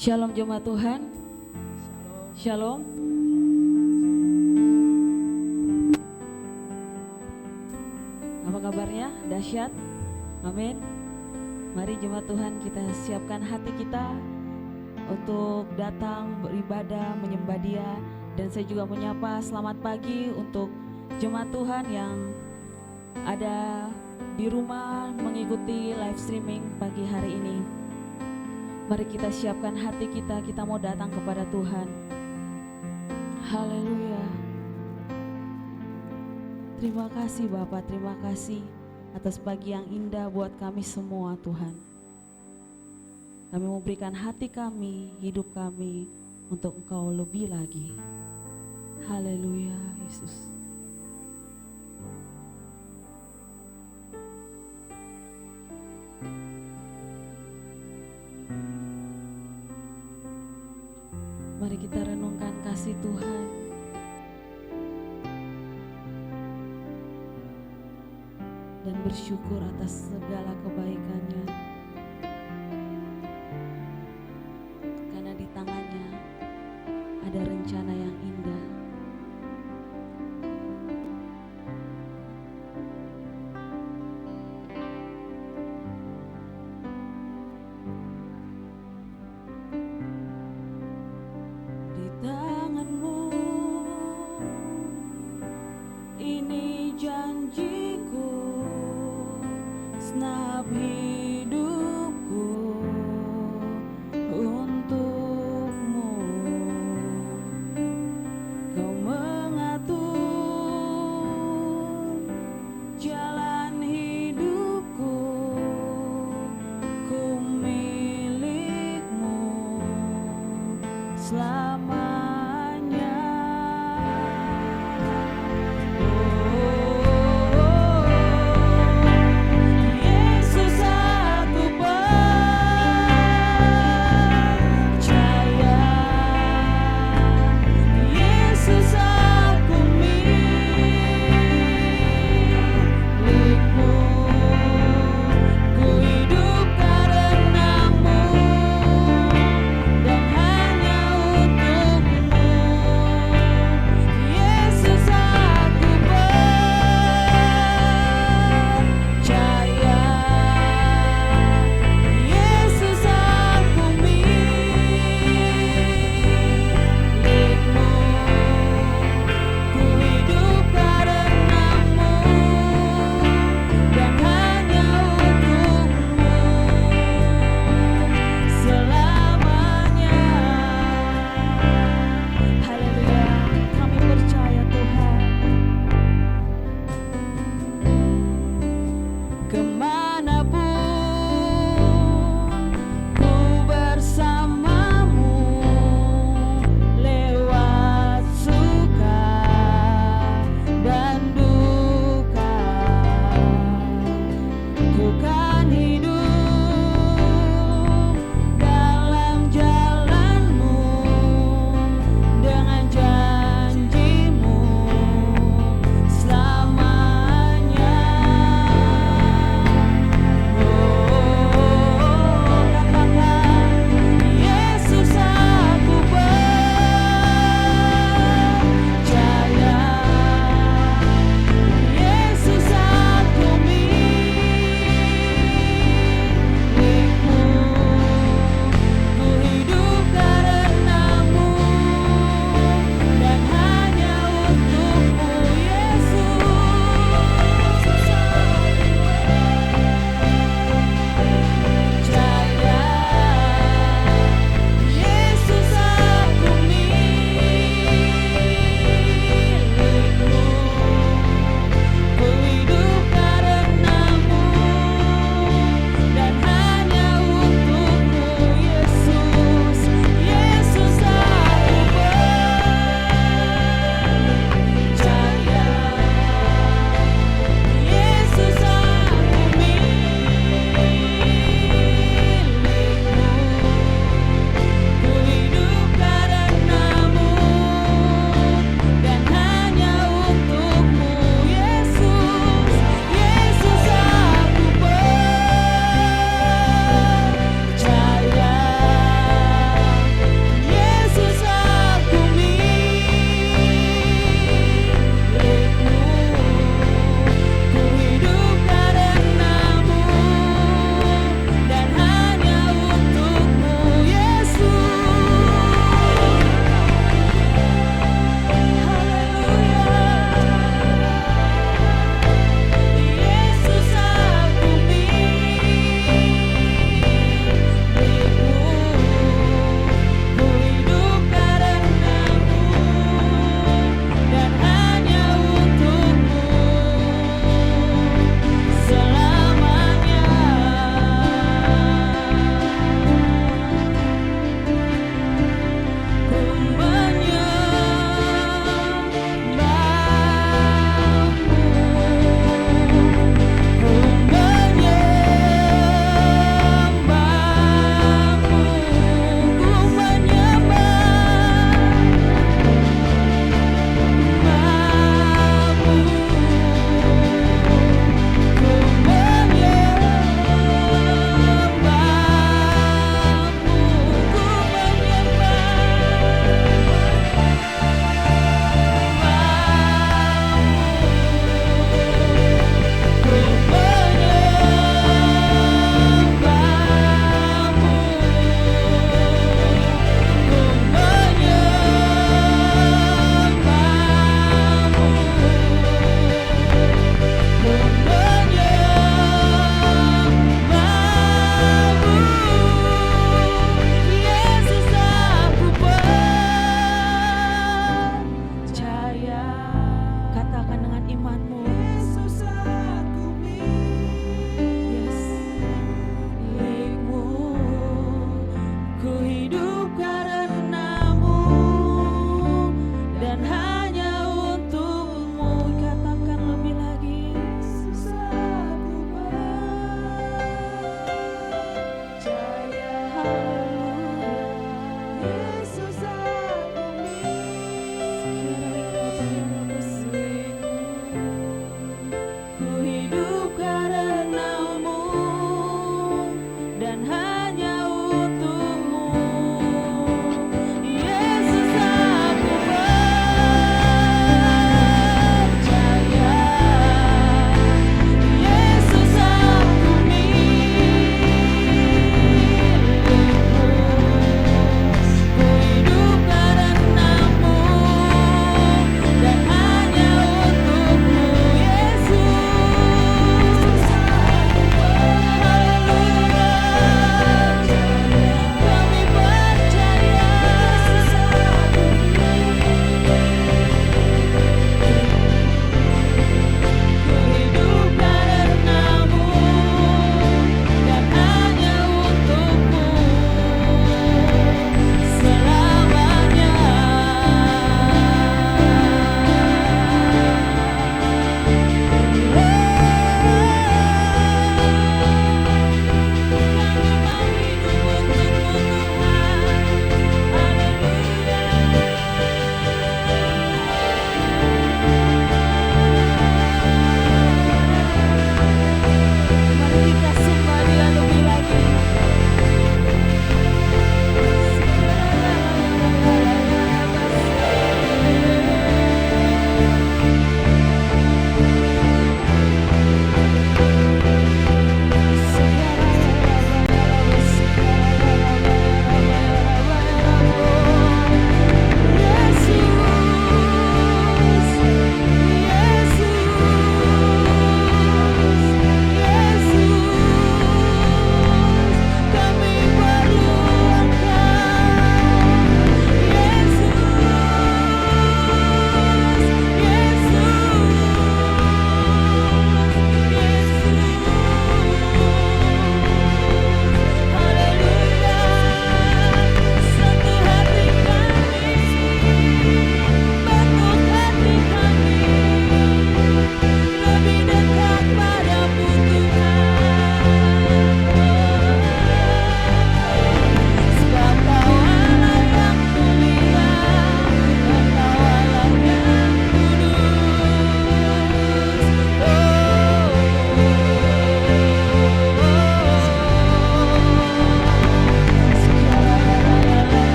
Shalom jemaat Tuhan. Shalom. Apa kabarnya? Dahsyat. Amin. Mari jemaat Tuhan, kita siapkan hati kita untuk datang beribadah, menyembah Dia. Dan saya juga menyapa selamat pagi untuk jemaat Tuhan yang ada di rumah mengikuti live streaming pagi hari ini. Mari kita siapkan hati kita, kita mau datang kepada Tuhan. Haleluya. Terima kasih Bapa, terima kasih atas pagi yang indah buat kami semua Tuhan. Kami mau berikan hati kami, hidup kami untuk Engkau lebih lagi. Haleluya Yesus. Mari kita renungkan kasih Tuhan. Dan bersyukur atas segala kebaikannya. Karena di tangannya ada rencana yang indah. Senap hidupku selamanya. Yesus aku percaya, Yesus aku milikmu, ku hidup karenamu dan hanya untukmu.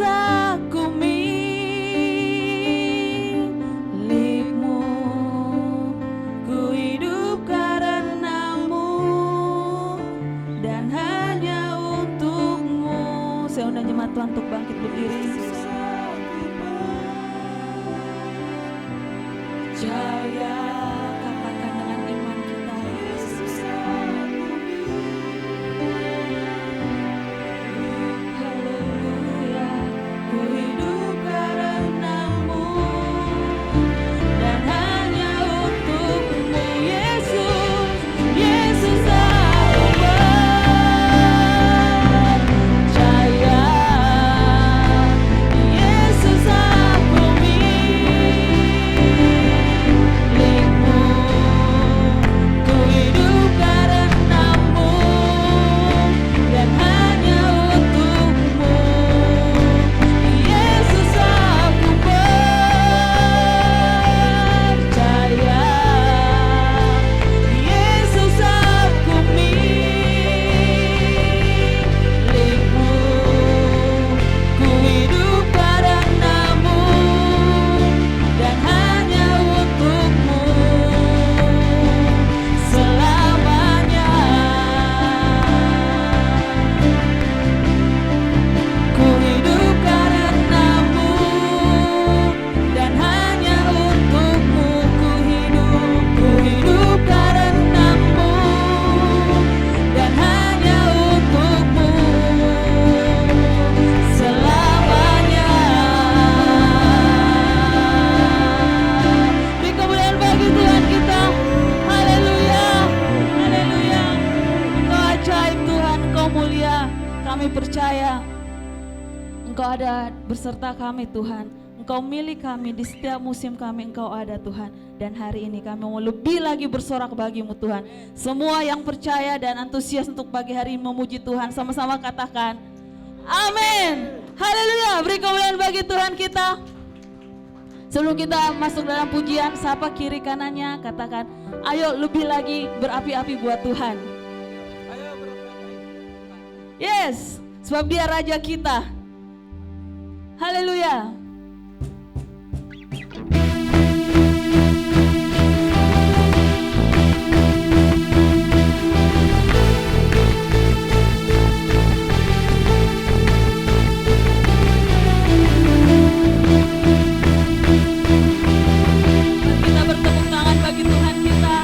aku milikmu, ku hidup karenamu dan hanya untukmu. Saya undang jemaat Tuhan untuk bangkit berdiri. Jaya, katakan dengan iman kita. Haleluya, ku hidup karenamu dan hanya untukmu. Yesus, Yesus aku percaya. Yesus aku milikmu, ku hidup karenamu dan hanya untukmu. Yesus aku percaya. Yesus aku milikmu, ku hidup karenamu dan hanya untukmu selamanya. Ku hidup karenamu dan hanya untukmu. Ku hidup karenamu dan hanya untukmu selamanya. Beri kemuliaan bagi Tuhan kita. Haleluya, haleluya. Engkau ajaib Tuhan, Engkau mulia. Kami percaya Engkau ada berserta kami Tuhan. Engkau milik kami di setiap musim kami, Engkau ada Tuhan. Dan hari ini kami mau lebih lagi bersorak bagimu Tuhan. Semua yang percaya dan antusias untuk pagi hari ini memuji Tuhan, sama-sama katakan amin. Haleluya, beri kemuliaan bagi Tuhan kita. Sebelum kita masuk dalam pujian, sapa kiri kanannya, katakan ayo lebih lagi berapi-api buat Tuhan. Yes, sebab Dia Raja kita. Haleluya. Kita bertepuk tangan bagi Tuhan kita.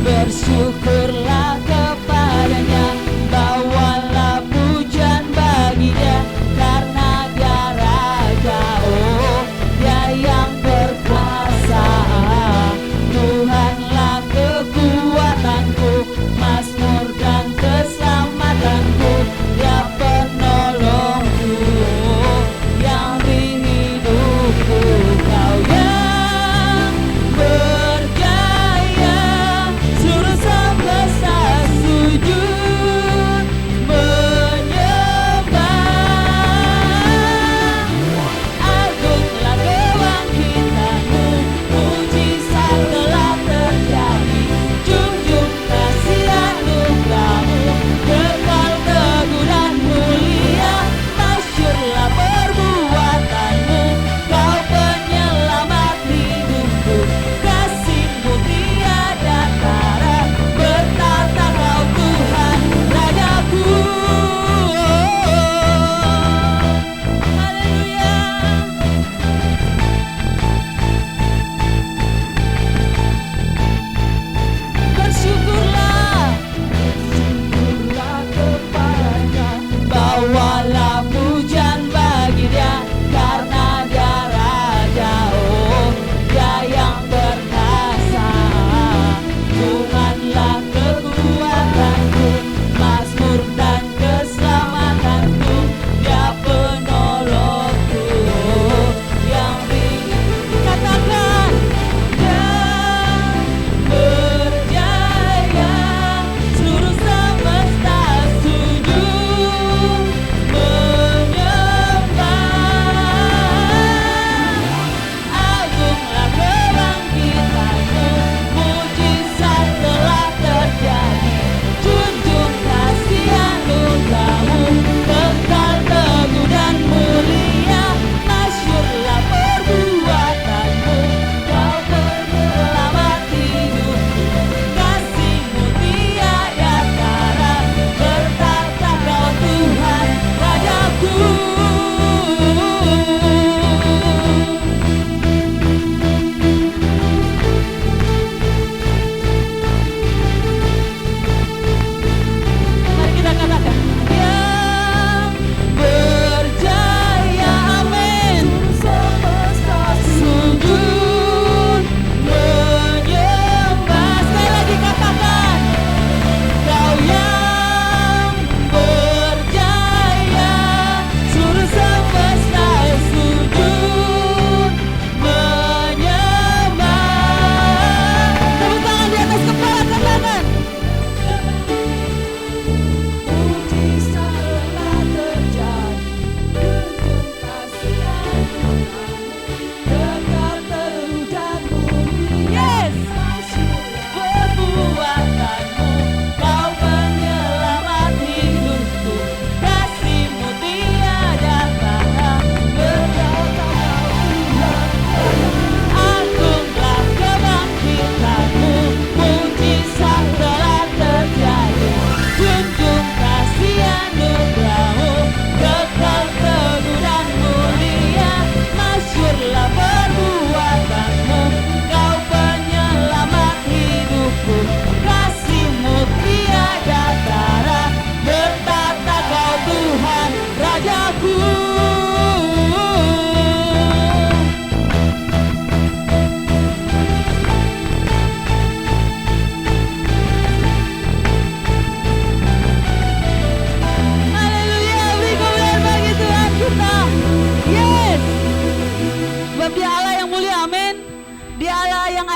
Bersyukurlah kepada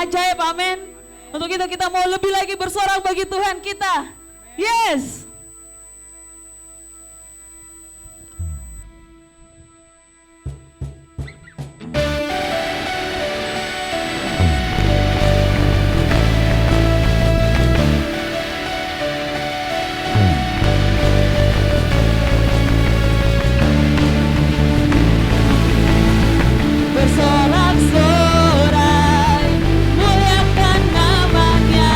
ajaib, amin. Untuk itu kita mau lebih lagi bersorak bagi Tuhan kita. Yes. Bersorak-sorai, muliakan namanya.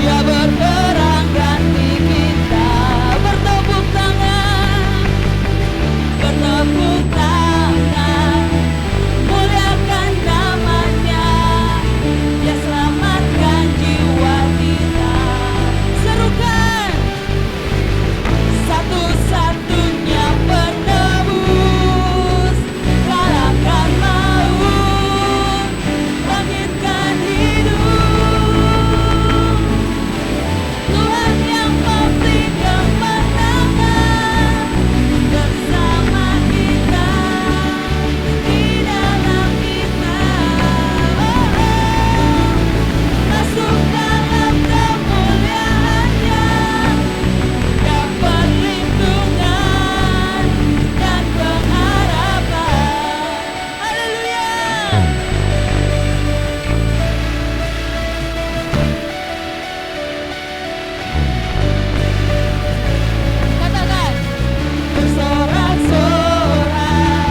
Dia berperang ganti kita. Bertepuk tangan, muliakan namanya. Dia selamatkan jiwa kita. Serukan, satu-satunya penebus, kalahkan maut, bangkitkan hidup. Tuhan yang memberi kemenangan bersama kita, di dalam kita. Masuk dalam kemuliaannya, dan perlindungan dan pengharapan. Haleluya. Katakan, bersorak-sorai,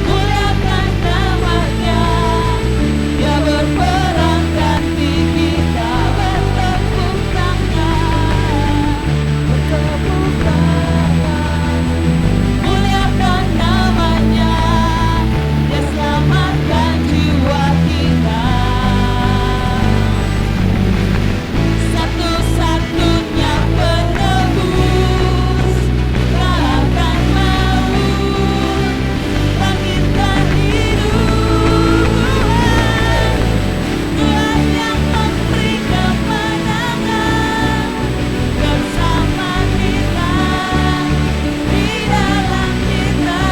muliakan namanya. Dia berperang ganti kita. Bertepuk tangan, muliakan namanya. Dia selamatkan jiwa kita. Satu-satunya penebus, kalahkan maut, bangkitkan hidup. Tuhan yang memberi kemenangan bersama kita, di dalam kita.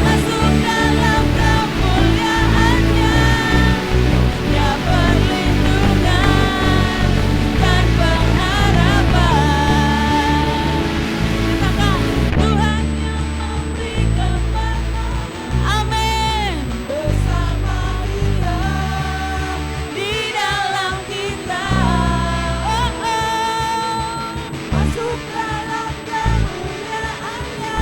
Masuk dalam kemuliaannya, dia perlindungan dan pengharapan. Katakan, Tuhan yang memberi kemenangan, amin, bersama Dia, di dalam kita. Masuk dalam kemuliaannya,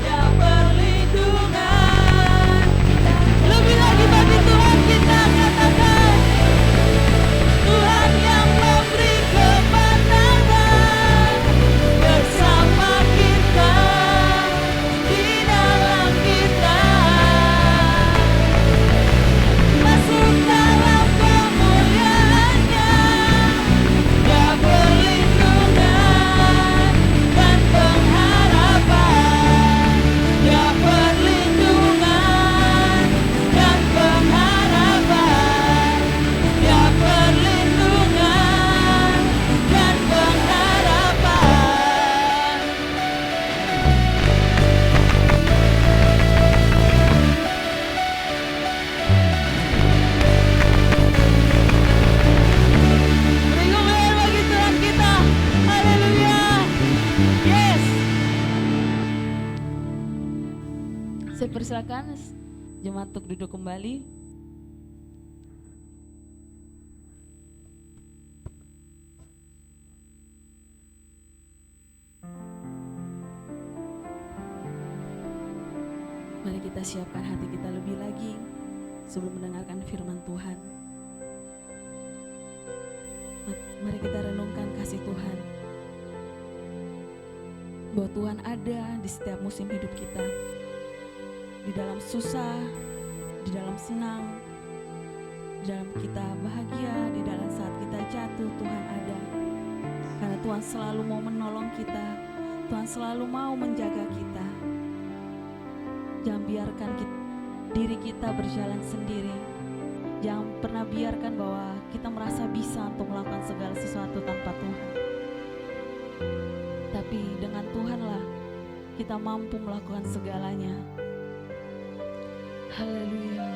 dia perlindungan. Lebih lagi bagi Tuhan kita katakan, Tuhan yang memberi kemenangan bersama kita, di dalam kita. Masuk dalam kemuliaannya, dia perlindungan dan pengharapan. Dia perlindungan dan pengharapan. Dia perlindungan dan pengharapan. Beri kemuliaan bagi Tuhan kita. Haleluya. Yes. Saya persilakan jemaat untuk duduk kembali. Mari kita siapkan hati kita lebih lagi sebelum mendengarkan firman Tuhan. Mari kita renungkan kasih Tuhan, bahwa Tuhan ada di setiap musim hidup kita. Di dalam susah, di dalam senang, di dalam kita bahagia, di dalam saat kita jatuh, Tuhan ada. Karena Tuhan selalu mau menolong kita, Tuhan selalu mau menjaga kita. Jangan biarkan diri kita berjalan sendiri. Jangan pernah biarkan bahwa kita merasa bisa untuk melakukan segala sesuatu tanpa Tuhan. Tapi dengan Tuhanlah kita mampu melakukan segalanya. Haleluya.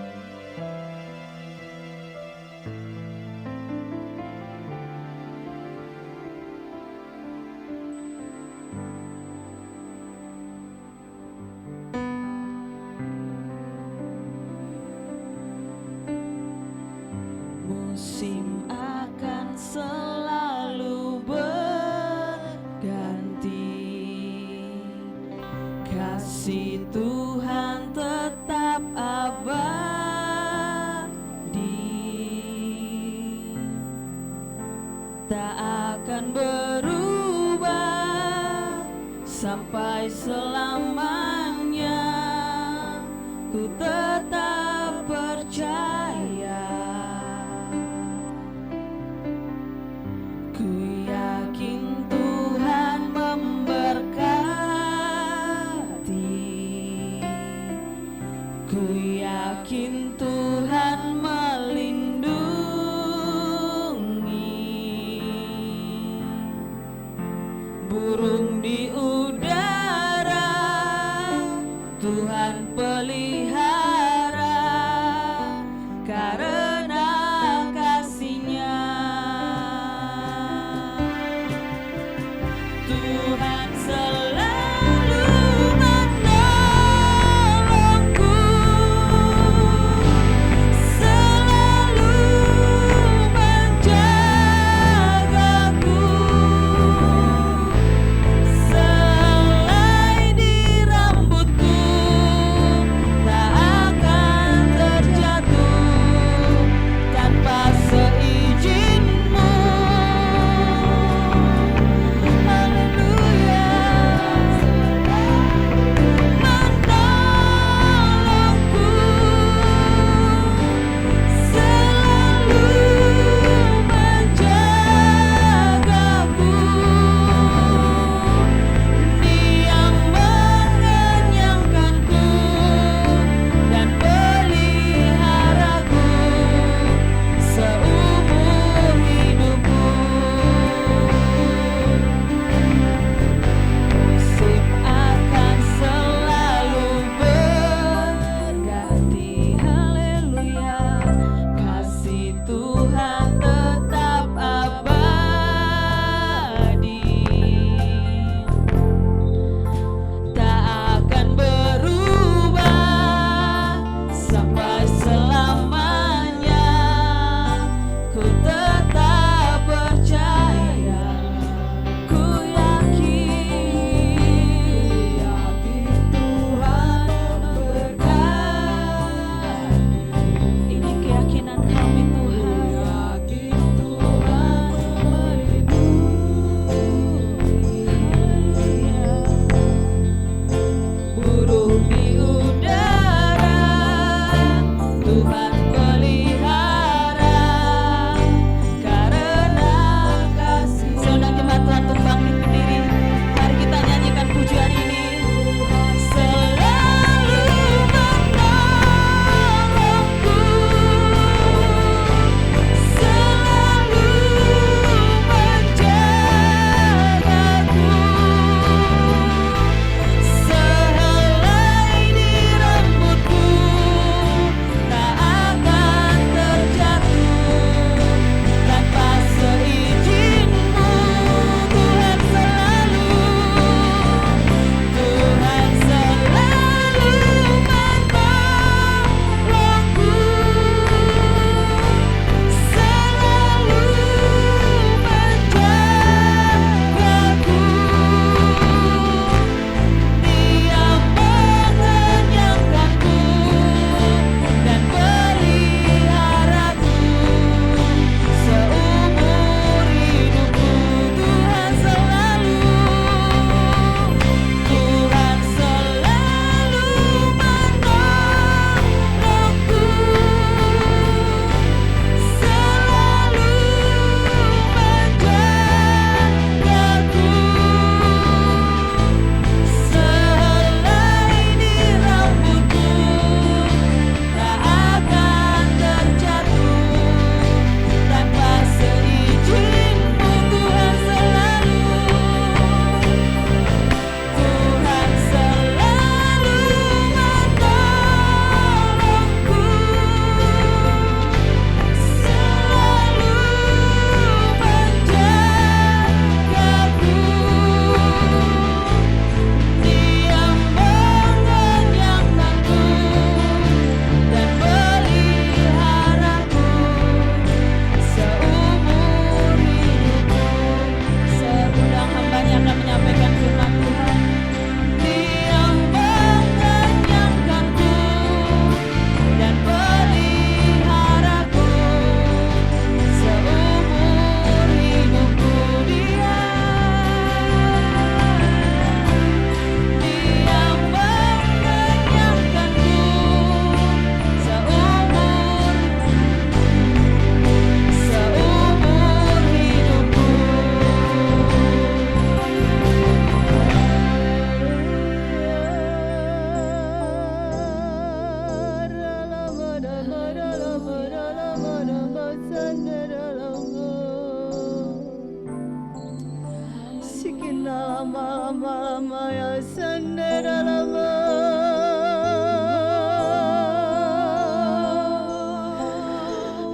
Musim akan selalu berganti, kasih Tuhan tetap abadi, tak akan berubah sampai selamanya. Ku tetap percaya, ku yakin Tuhan memberkati, ku yakin Tuhan melindungi. Burung di udara Tuhan pelihara karena kasih-Nya. Tuhan selalu menolongku, selalu menjagaku, selai di rambutku tak akan terjatuh tanpa seizin-Mu. Haleluya, menolongku, selalu menjagaku, Dia mengenyangkanku dan peliharaku seumur hidupku. Musim akan selalu berganti, haleluya, kasih Tuhan tetap abadi, tak akan berubah sampai selamanya. Ku tetap percaya, ku yakin Tuhan memberkati. Ini keyakinan kami, Tuhan. Yakin Tuhan melindungi. Haleluya. Burung di udara Tuhan pelihara karena kasih. Seundang jemaat Tuhan untuk bangkit berdiri. Mari kita nyanyikan pujian ini. Selalu menolongku, selalu menjagaku, selai di rambutku tak lama ya sendera lama.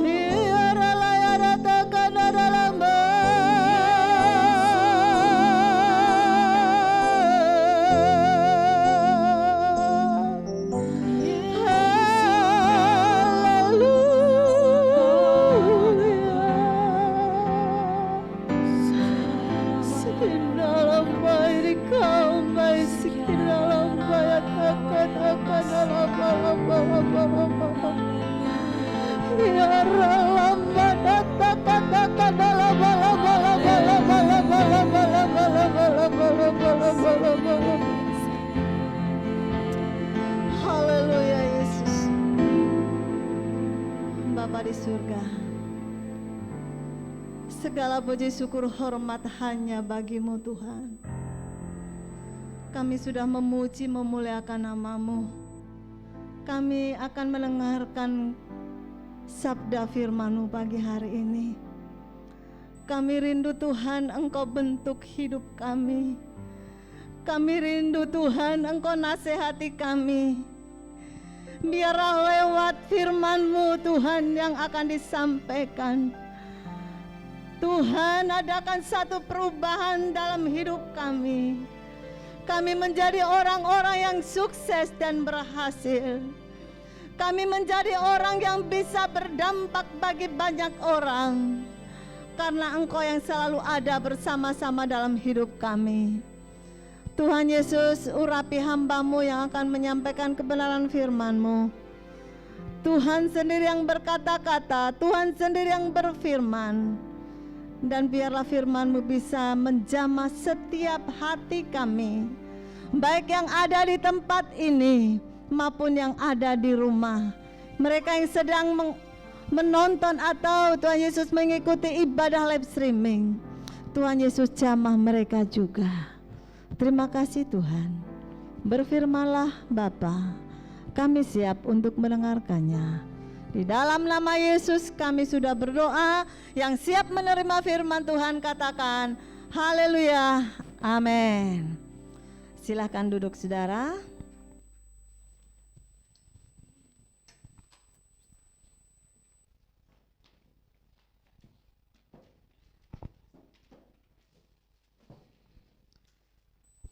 Biara layara takkan ada lama. Haleluya Yesus. Bapa di surga, segala puji syukur hormat hanya bagi-Mu Tuhan. Kami sudah memuji memuliakan nama-Mu. Kami akan mendengarkan sabda firman-Mu pagi hari ini. Kami rindu Tuhan Engkau bentuk hidup kami. Kami rindu Tuhan Engkau nasihati kami. Biarlah lewat firman-Mu Tuhan yang akan disampaikan, Tuhan adakan satu perubahan dalam hidup kami. Kami menjadi orang-orang yang sukses dan berhasil. Kami menjadi orang yang bisa berdampak bagi banyak orang, karena Engkau yang selalu ada bersama-sama dalam hidup kami. Tuhan Yesus, urapi hamba-Mu yang akan menyampaikan kebenaran firman-Mu. Tuhan sendiri yang berkata-kata, Tuhan sendiri yang berfirman. Dan biarlah firman-Mu bisa menjamah setiap hati kami, baik yang ada di tempat ini maupun yang ada di rumah. Mereka yang sedang menonton atau Tuhan Yesus mengikuti ibadah live streaming, Tuhan Yesus jamah mereka juga. Terima kasih Tuhan. Berfirmanlah Bapa, kami siap untuk mendengarkannya. Di dalam nama Yesus kami sudah berdoa. Yang siap menerima firman Tuhan katakan haleluya, amin. Silakan duduk saudara.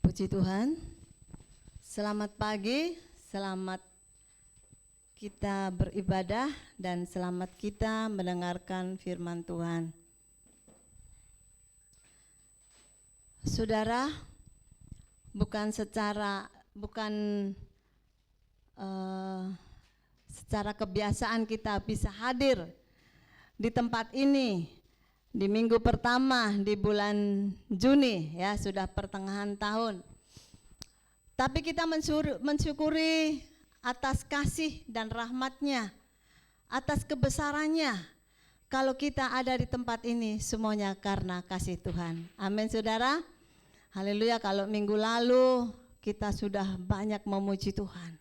Puji Tuhan. Selamat pagi, selamat kita beribadah dan selamat kita mendengarkan firman Tuhan. Saudara, bukan secara kebiasaan kita bisa hadir di tempat ini di minggu pertama di bulan Juni, ya sudah pertengahan tahun. Tapi kita mensyukuri atas kasih dan rahmat-Nya, atas kebesarannya. Kalau kita ada di tempat ini semuanya karena kasih Tuhan. Amin saudara. Haleluya. Kalau minggu lalu kita sudah banyak memuji Tuhan,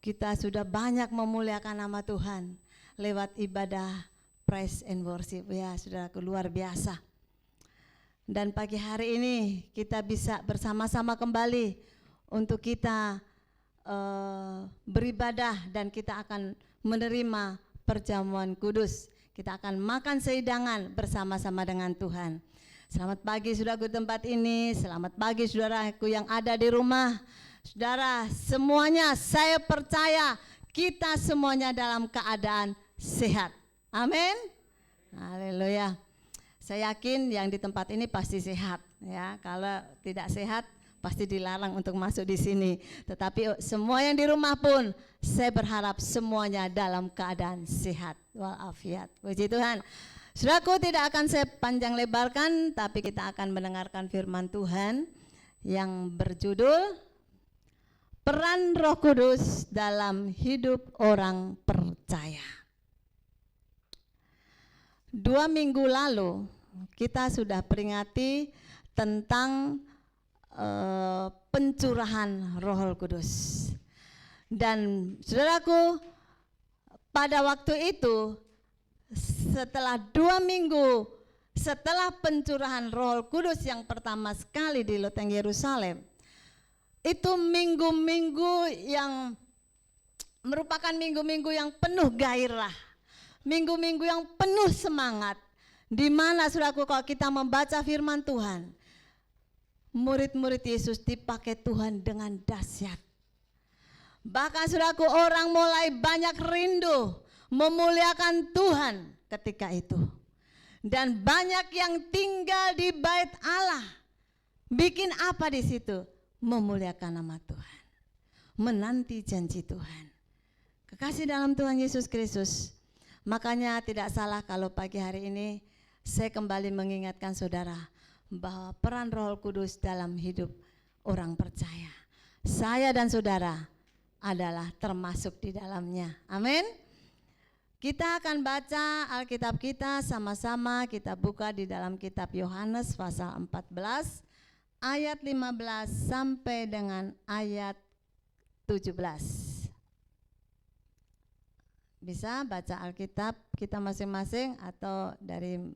kita sudah banyak memuliakan nama Tuhan lewat ibadah praise and worship, ya saudaraku, luar biasa. Dan pagi hari ini kita bisa bersama-sama kembali untuk kita beribadah dan kita akan menerima perjamuan kudus. Kita akan makan seidangan bersama-sama dengan Tuhan. Selamat pagi saudaraku di tempat ini, selamat pagi saudaraku yang ada di rumah. Saudara semuanya, saya percaya kita semuanya dalam keadaan sehat. Amin. Haleluya. Saya yakin yang di tempat ini pasti sehat, ya. Kalau tidak sehat pasti dilarang untuk masuk di sini. Tetapi semua yang di rumah pun saya berharap semuanya dalam keadaan sehat walafiat. Puji Tuhan. Saudaraku, tidak akan saya panjang lebarkan, tapi kita akan mendengarkan firman Tuhan yang berjudul Peran Roh Kudus dalam Hidup Orang Percaya. 2 minggu lalu kita sudah peringati tentang pencurahan Roh Kudus. Dan saudaraku, pada waktu itu setelah 2 minggu setelah pencurahan Roh Kudus yang pertama sekali di loteng Yerusalem, itu minggu-minggu yang merupakan minggu-minggu yang penuh gairah, minggu-minggu yang penuh semangat, di mana saudaraku kalau kita membaca firman Tuhan, murid-murid Yesus dipakai Tuhan dengan dahsyat. Bahkan saudaraku, orang mulai banyak rindu memuliakan Tuhan ketika itu. Dan banyak yang tinggal di bait Allah. Bikin apa di situ? Memuliakan nama Tuhan, menanti janji Tuhan. Kekasih dalam Tuhan Yesus Kristus, makanya tidak salah kalau pagi hari ini saya kembali mengingatkan saudara bahwa peran Roh Kudus dalam hidup orang percaya, saya dan saudara adalah termasuk di dalamnya. Amin. Kita akan baca Alkitab kita sama-sama. Kita buka di dalam kitab Yohanes pasal 14 ayat 15 sampai dengan ayat 17. Bisa baca Alkitab kita masing-masing atau dari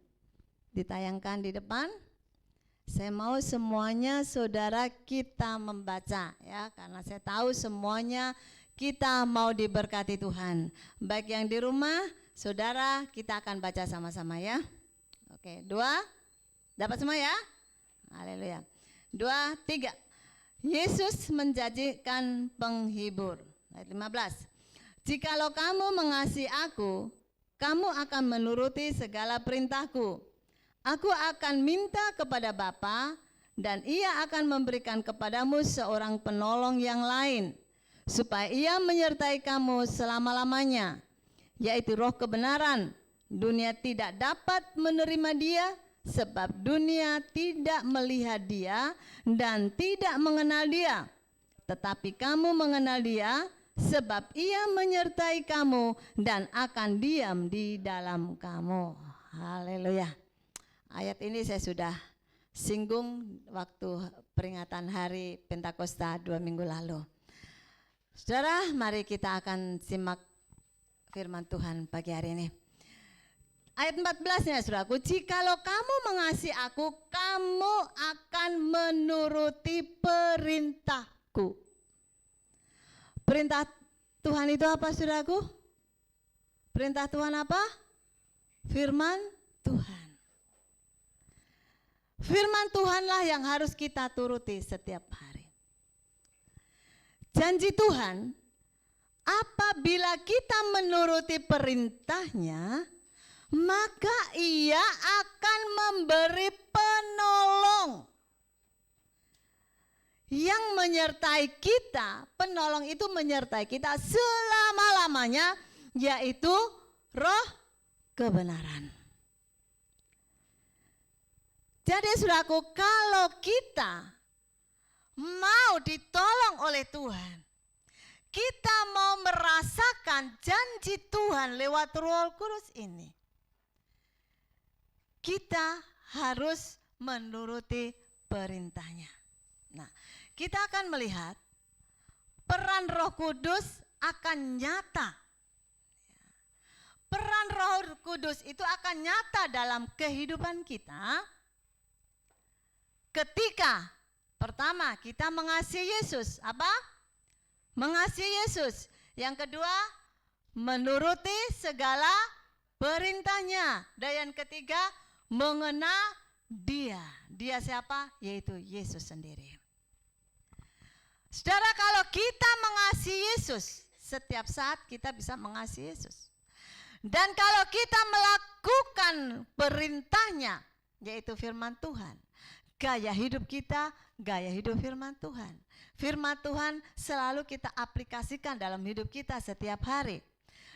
ditayangkan di depan. Saya mau semuanya saudara kita membaca ya, karena saya tahu semuanya kita mau diberkati Tuhan. Baik yang di rumah, saudara, kita akan baca sama-sama ya. Oke, 2, dapat semua ya? Haleluya. 2, 3. Yesus menjanjikan penghibur. Ayat 15. Jikalau kamu mengasihi aku, kamu akan menuruti segala perintahku. Aku akan minta kepada Bapa, dan Ia akan memberikan kepadamu seorang penolong yang lain, supaya Ia menyertai kamu selama-lamanya, yaitu Roh kebenaran. Dunia tidak dapat menerima Dia, sebab dunia tidak melihat Dia dan tidak mengenal Dia. Tetapi kamu mengenal Dia, sebab Ia menyertai kamu dan akan diam di dalam kamu. Haleluya. Ayat ini saya sudah singgung waktu peringatan hari Pentakosta 2 minggu lalu. Saudara, mari kita akan simak firman Tuhan pagi hari ini. Ayat 14-nya saudaraku, jikalau kamu mengasihi aku, kamu akan menuruti perintahku. Perintah Tuhan itu apa saudaraku? Perintah Tuhan apa? Firman Tuhan. Firman Tuhanlah yang harus kita turuti setiap hari. Janji Tuhan, apabila kita menuruti perintahnya, maka Ia akan memberi penolong yang menyertai kita. Penolong itu menyertai kita selama-lamanya, yaitu Roh kebenaran. Jadi saudaraku, kalau kita mau ditolong oleh Tuhan, kita mau merasakan janji Tuhan lewat Roh Kudus ini, kita harus menuruti perintahnya. Nah, kita akan melihat peran Roh Kudus akan nyata. Peran Roh Kudus itu akan nyata dalam kehidupan kita ketika pertama kita mengasihi Yesus. Apa? Mengasihi Yesus. Yang kedua, menuruti segala perintahnya. Dan yang ketiga, mengenal Dia. Dia siapa? Yaitu Yesus sendiri. Saudara, kalau kita mengasihi Yesus, setiap saat kita bisa mengasihi Yesus. Dan kalau kita melakukan perintahnya, yaitu firman Tuhan, gaya hidup kita, gaya hidup firman Tuhan. Firman Tuhan selalu kita aplikasikan dalam hidup kita setiap hari.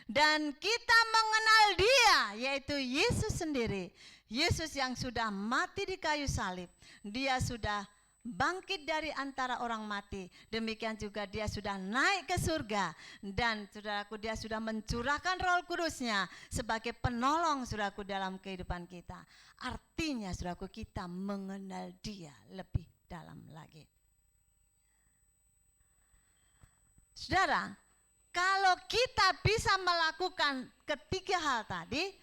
Dan kita mengenal Dia, yaitu Yesus sendiri. Yesus yang sudah mati di kayu salib. Dia sudah bangkit dari antara orang mati. Demikian juga Dia sudah naik ke surga. Dan saudaraku, Dia sudah mencurahkan Roh Kudus-Nya sebagai penolong saudaraku dalam kehidupan kita. Artinya saudaraku, kita mengenal Dia lebih dalam lagi. Saudara, kalau kita bisa melakukan ketiga hal tadi,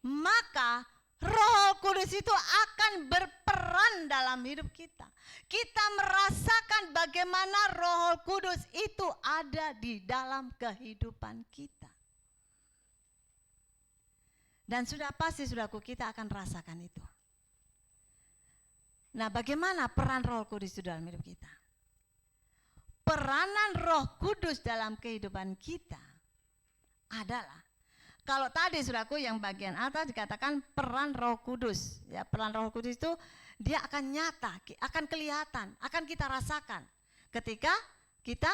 maka Roh Kudus itu akan berperan dalam hidup kita. Kita merasakan bagaimana Roh Kudus itu ada di dalam kehidupan kita. Dan sudah pasti saudaraku kita akan rasakan itu. Nah, bagaimana peran Roh Kudus itu dalam hidup kita? Peranan Roh Kudus dalam kehidupan kita adalah, kalau tadi saudaraku yang bagian atas dikatakan peran Roh Kudus, ya, peran Roh Kudus itu dia akan nyata, akan kelihatan, akan kita rasakan ketika kita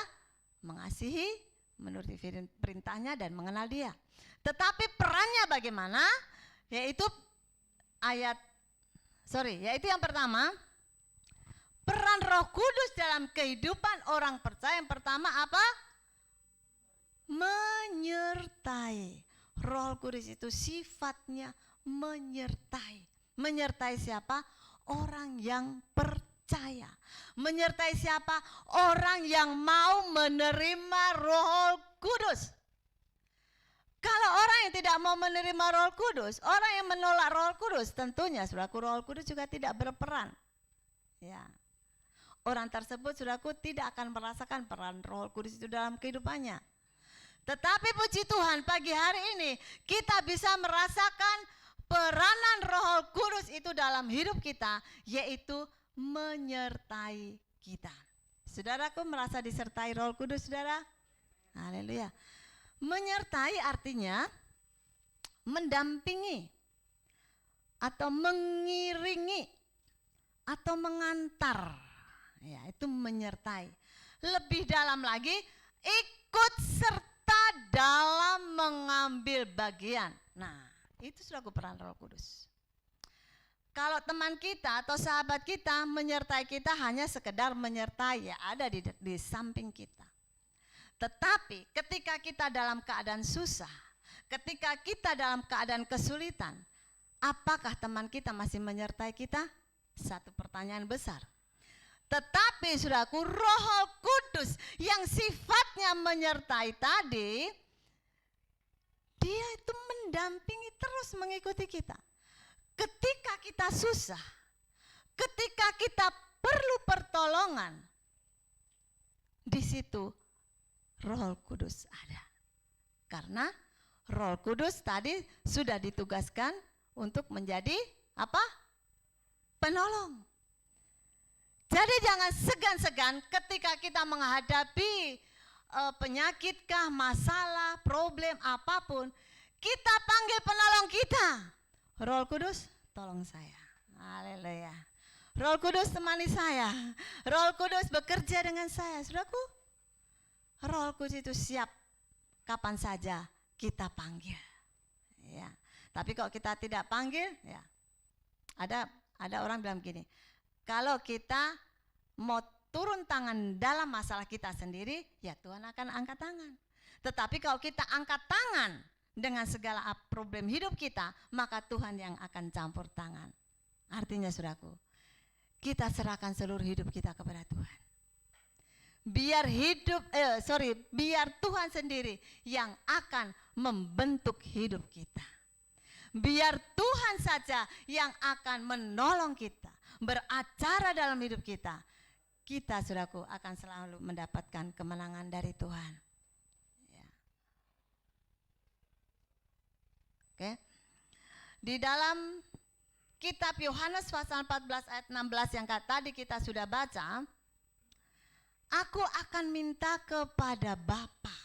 mengasihi, menuruti perintahnya dan mengenal Dia. Tetapi perannya bagaimana? Yaitu yaitu yang pertama, peran Roh Kudus dalam kehidupan orang percaya yang pertama apa? Menyertai. Roh Kudus itu sifatnya menyertai. Menyertai siapa? Orang yang percaya. Menyertai siapa? Orang yang mau menerima Roh Kudus. Kalau orang yang tidak mau menerima Roh Kudus, orang yang menolak Roh Kudus, tentunya saudaraku Roh Kudus juga tidak berperan. Ya. Orang tersebut saudaraku tidak akan merasakan peran Roh Kudus itu dalam kehidupannya. Tetapi puji Tuhan pagi hari ini kita bisa merasakan peranan Roh Kudus itu dalam hidup kita, yaitu menyertai kita. Saudaraku merasa disertai Roh Kudus, saudara? Haleluya. Menyertai artinya mendampingi atau mengiringi atau mengantar. Ya, itu menyertai. Lebih dalam lagi, ikut serta dalam mengambil bagian. Nah, itu sudah peran Roh Kudus. Kalau teman kita atau sahabat kita menyertai kita hanya sekedar menyertai, ya ada di samping kita. Tetapi ketika kita dalam keadaan susah, ketika kita dalam keadaan kesulitan, apakah teman kita masih menyertai kita? Satu pertanyaan besar. Tetapi saudaraku, Roh Kudus yang sifatnya menyertai tadi, dia itu mendampingi terus mengikuti kita. Ketika kita susah, ketika kita perlu pertolongan, di situ Roh Kudus ada. Karena Roh Kudus tadi sudah ditugaskan untuk menjadi apa? Penolong. Jadi jangan segan-segan ketika kita menghadapi penyakitkah, masalah, problem apapun, kita panggil penolong kita. Roh Kudus, tolong saya. Haleluya. Roh Kudus temani saya. Roh Kudus bekerja dengan saya. Saudaraku, Roh Kudus itu siap kapan saja kita panggil. Ya. Tapi kalau kita tidak panggil, ya ada orang bilang begini, kalau kita mau turun tangan dalam masalah kita sendiri, ya Tuhan akan angkat tangan. Tetapi kalau kita angkat tangan dengan segala problem hidup kita, maka Tuhan yang akan campur tangan. Artinya saudaraku, kita serahkan seluruh hidup kita kepada Tuhan. Biar biar Tuhan sendiri yang akan membentuk hidup kita. Biar Tuhan saja yang akan menolong kita, beracara dalam hidup kita. Kita, saudaraku, akan selalu mendapatkan kemenangan dari Tuhan. Ya. Oke. Di dalam kitab Yohanes pasal 14 ayat 16 yang tadi kita sudah baca, aku akan minta kepada Bapa,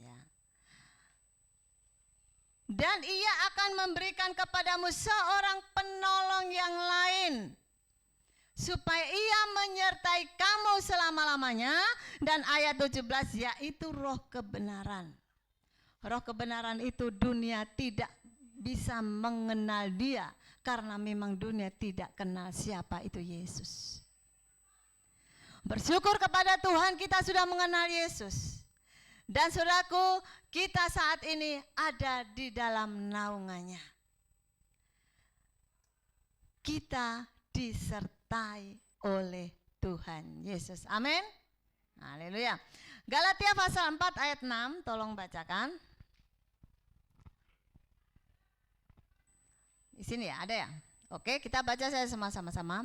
ya, dan Ia akan memberikan kepadamu seorang penolong yang lain, supaya Ia menyertai kamu selama-lamanya. Dan ayat 17, yaitu Roh kebenaran. Roh kebenaran itu dunia tidak bisa mengenal Dia, karena memang dunia tidak kenal siapa itu Yesus. Bersyukur kepada Tuhan kita sudah mengenal Yesus. Dan saudaraku, kita saat ini ada di dalam naungannya. Kita disertai oleh Tuhan Yesus. Amin. Haleluya. Galatia pasal 4 ayat 6, tolong bacakan. Di sini ya, ada ya? Oke, kita baca saya sama-sama.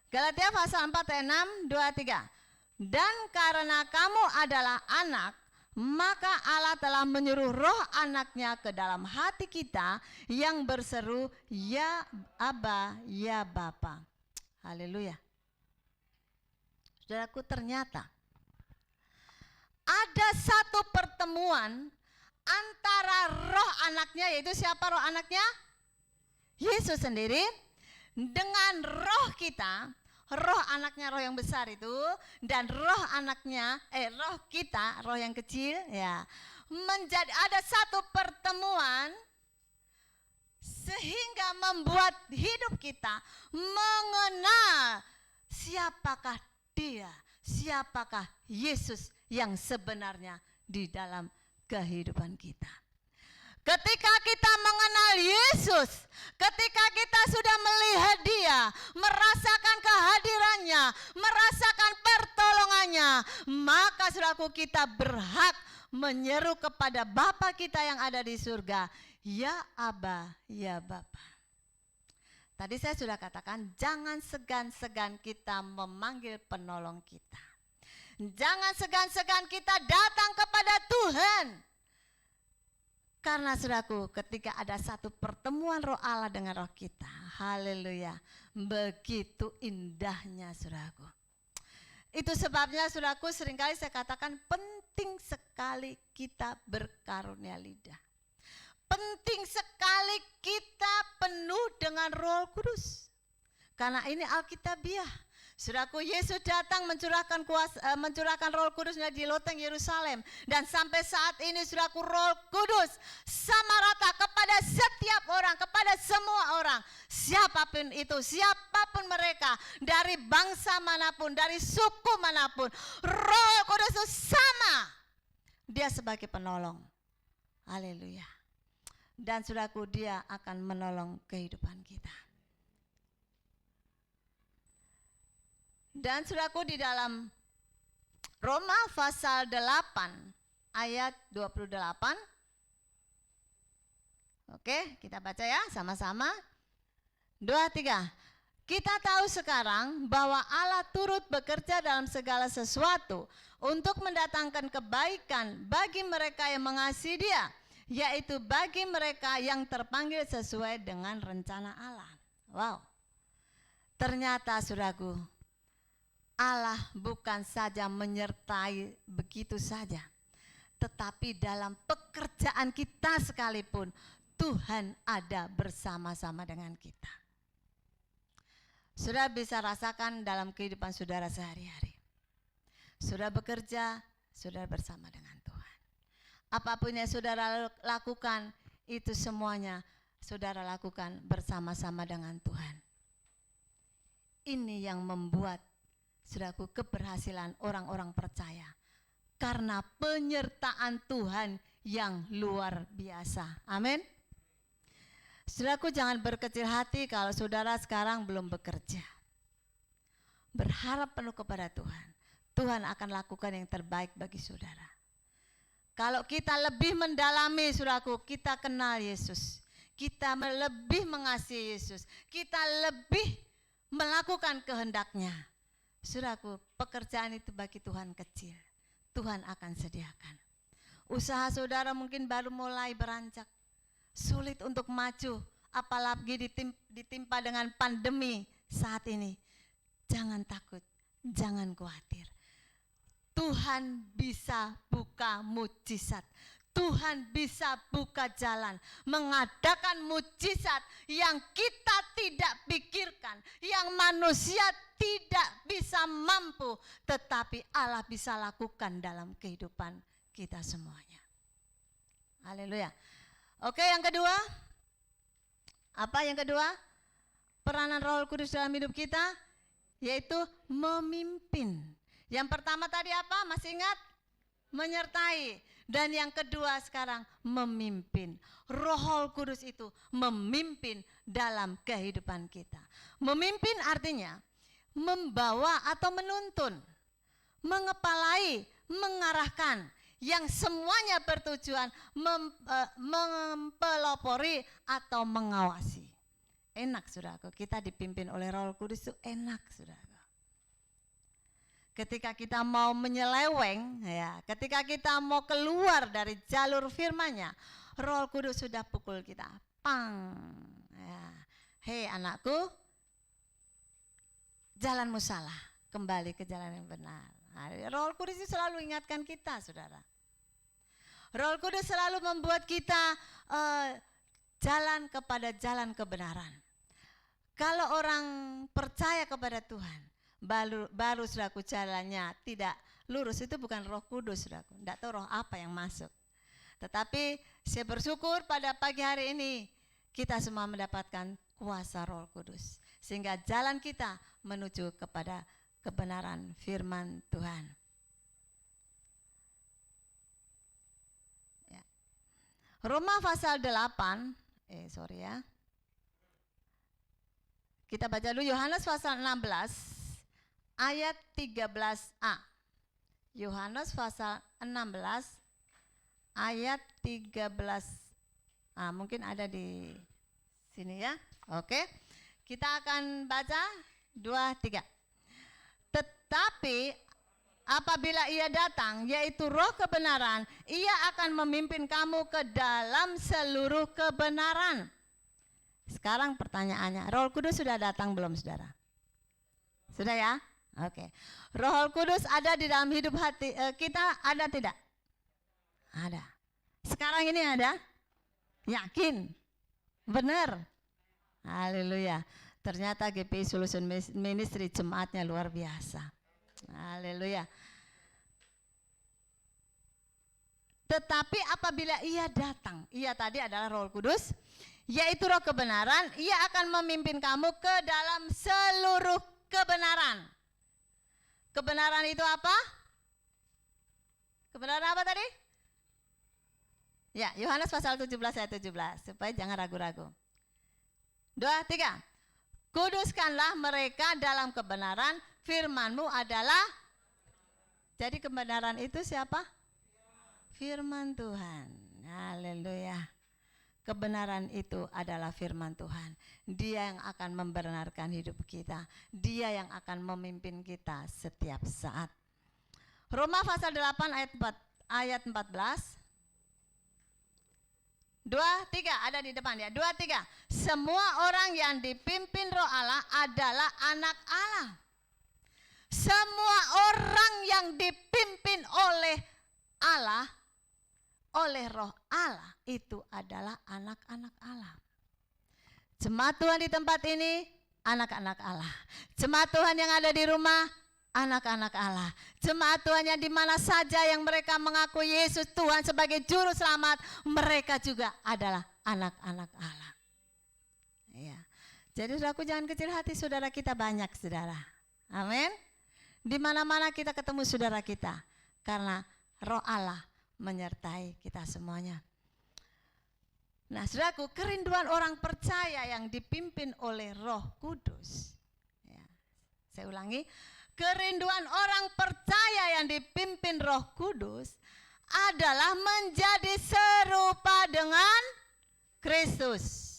Galatia pasal 4 ayat 6, 2, 3. Dan karena kamu adalah anak, maka Allah telah menyuruh roh anaknya ke dalam hati kita yang berseru, ya Aba, ya Bapa. Haleluya. Saudaraku, ternyata ada satu pertemuan antara roh anaknya, yaitu siapa roh anaknya? Yesus sendiri, dengan roh kita, roh anaknya, roh yang besar itu, dan roh anaknya, roh kita, roh yang kecil, ya, menjadi ada satu pertemuan sehingga membuat hidup kita mengenal siapakah Dia, siapakah Yesus yang sebenarnya di dalam kehidupan kita. Ketika kita mengenal Yesus, ketika kita sudah melihat Dia, merasakan kehadirannya, merasakan pertolongannya, maka saudaraku, kita berhak menyeru kepada Bapa kita yang ada di surga, ya Aba, ya Bapa. Tadi saya sudah katakan, jangan segan-segan kita memanggil penolong kita. Jangan segan-segan kita datang kepada Tuhan. Karena saudaraku, ketika ada satu pertemuan roh Allah dengan roh kita, haleluya, begitu indahnya saudaraku. Itu sebabnya saudaraku, seringkali saya katakan penting sekali kita berkarunia lidah. Penting sekali kita penuh dengan Roh Kudus. Karena ini Alkitabiah. Saudaraku, Yesus datang mencurahkan Roh Kudusnya di loteng Yerusalem, dan sampai saat ini saudaraku, Roh Kudus sama rata kepada setiap orang, kepada semua orang, siapapun itu, siapapun mereka, dari bangsa manapun, dari suku manapun, Roh Kudus itu sama, Dia sebagai penolong. Haleluya. Dan saudaraku, Dia akan menolong kehidupan kita. Dan saudaraku, di dalam Roma pasal 8 ayat 28. Oke, kita baca ya sama-sama. 2, 3. Kita tahu sekarang bahwa Allah turut bekerja dalam segala sesuatu untuk mendatangkan kebaikan bagi mereka yang mengasihi Dia, yaitu bagi mereka yang terpanggil sesuai dengan rencana Allah. Wow. Ternyata saudaraku, Allah bukan saja menyertai begitu saja, tetapi dalam pekerjaan kita sekalipun Tuhan ada bersama-sama dengan kita. Saudara bisa rasakan dalam kehidupan saudara sehari-hari. Saudara bekerja, saudara bersama dengan Tuhan. Apapun yang saudara lakukan, itu semuanya saudara lakukan bersama-sama dengan Tuhan. Ini yang membuat saudaraku keberhasilan orang-orang percaya, karena penyertaan Tuhan yang luar biasa. Amin. Saudaraku, jangan berkecil hati kalau saudara sekarang belum bekerja. Berharap penuh kepada Tuhan. Tuhan akan lakukan yang terbaik bagi saudara. Kalau kita lebih mendalami, saudaraku, kita kenal Yesus, kita lebih mengasihi Yesus, kita lebih melakukan kehendak-Nya, saudaraku, pekerjaan itu bagi Tuhan kecil. Tuhan akan sediakan. Usaha saudara mungkin baru mulai beranjak, sulit untuk maju, apalagi ditimpa dengan pandemi saat ini. Jangan takut, jangan khawatir. Tuhan bisa buka mujizat. Tuhan bisa buka jalan, mengadakan mujizat yang kita tidak pikirkan, yang manusia tidak bisa mampu, tetapi Allah bisa lakukan dalam kehidupan kita semuanya. Haleluya. Oke, yang kedua. Apa yang kedua? Peranan Roh Kudus dalam hidup kita, yaitu memimpin. Yang pertama tadi apa? Masih ingat? Menyertai. Dan yang kedua sekarang memimpin. Roh Kudus itu memimpin dalam kehidupan kita. Memimpin artinya membawa atau menuntun, mengepalai, mengarahkan, yang semuanya bertujuan mempelopori atau mengawasi. Enak saudaraku, kita dipimpin oleh Roh Kudus itu enak saudaraku. Ketika kita mau menyeleweng, ya, ketika kita mau keluar dari jalur firman-Nya, Roh Kudus sudah pukul kita, pang. Ya. Hei anakku, jalanmu salah, kembali ke jalan yang benar. Nah, Roh Kudus itu selalu ingatkan kita, saudara. Roh Kudus selalu membuat kita jalan kepada jalan kebenaran. Kalau orang percaya kepada Tuhan, baru saudaraku jalannya tidak lurus, itu bukan Roh Kudus saudaraku. Tidak tahu roh apa yang masuk. Tetapi saya bersyukur pada pagi hari ini kita semua mendapatkan kuasa Roh Kudus. Sehingga jalan kita menuju kepada kebenaran firman Tuhan. Ya. Roma pasal 8, kita baca dulu Yohanes pasal 16 ayat 13a. Yohanes pasal 16 ayat 13a. Mungkin ada di sini ya. Oke. Kita akan baca 2, 3. Tetapi apabila ia datang, yaitu roh kebenaran, ia akan memimpin kamu ke dalam seluruh kebenaran. Sekarang pertanyaannya, Roh Kudus sudah datang belum saudara? Sudah ya? Oke. Roh Kudus ada di dalam hidup hati kita, ada tidak? Ada. Sekarang ini ada? Yakin? Benar? Haleluya. Ternyata GPI Solution Ministry jemaatnya luar biasa. Haleluya. Tetapi apabila ia datang, ia tadi adalah Roh Kudus, yaitu roh kebenaran, ia akan memimpin kamu ke dalam seluruh kebenaran. Kebenaran itu apa? Kebenaran apa tadi? Ya, Yohanes pasal 17 ayat 17, supaya jangan ragu-ragu. 2, 3. Kuduskanlah mereka dalam kebenaran, firman-Mu adalah. Jadi kebenaran itu siapa? Firman Tuhan. Haleluya. Kebenaran itu adalah firman Tuhan. Dia yang akan membenarkan hidup kita. Dia yang akan memimpin kita setiap saat. Roma pasal 8 ayat 14. 2, 3 ada di depan ya. 2, 3. Semua orang yang dipimpin Roh Allah adalah anak Allah. Semua orang yang dipimpin oleh Allah, oleh Roh Allah, itu adalah anak-anak Allah. Jemaat Tuhan di tempat ini, anak-anak Allah. Jemaat Tuhan yang ada di rumah, anak-anak Allah. Jemaat Tuhan yang di mana saja yang mereka mengaku Yesus Tuhan sebagai juru selamat, mereka juga adalah anak-anak Allah. Ya. Jadi saudaraku, jangan kecil hati, saudara kita banyak saudara. Amin. Di mana-mana kita ketemu saudara kita, karena Roh Allah menyertai kita semuanya. Nah saudaraku, kerinduan orang percaya yang dipimpin oleh Roh Kudus, ya, saya ulangi, kerinduan orang percaya yang dipimpin Roh Kudus adalah menjadi serupa dengan Kristus.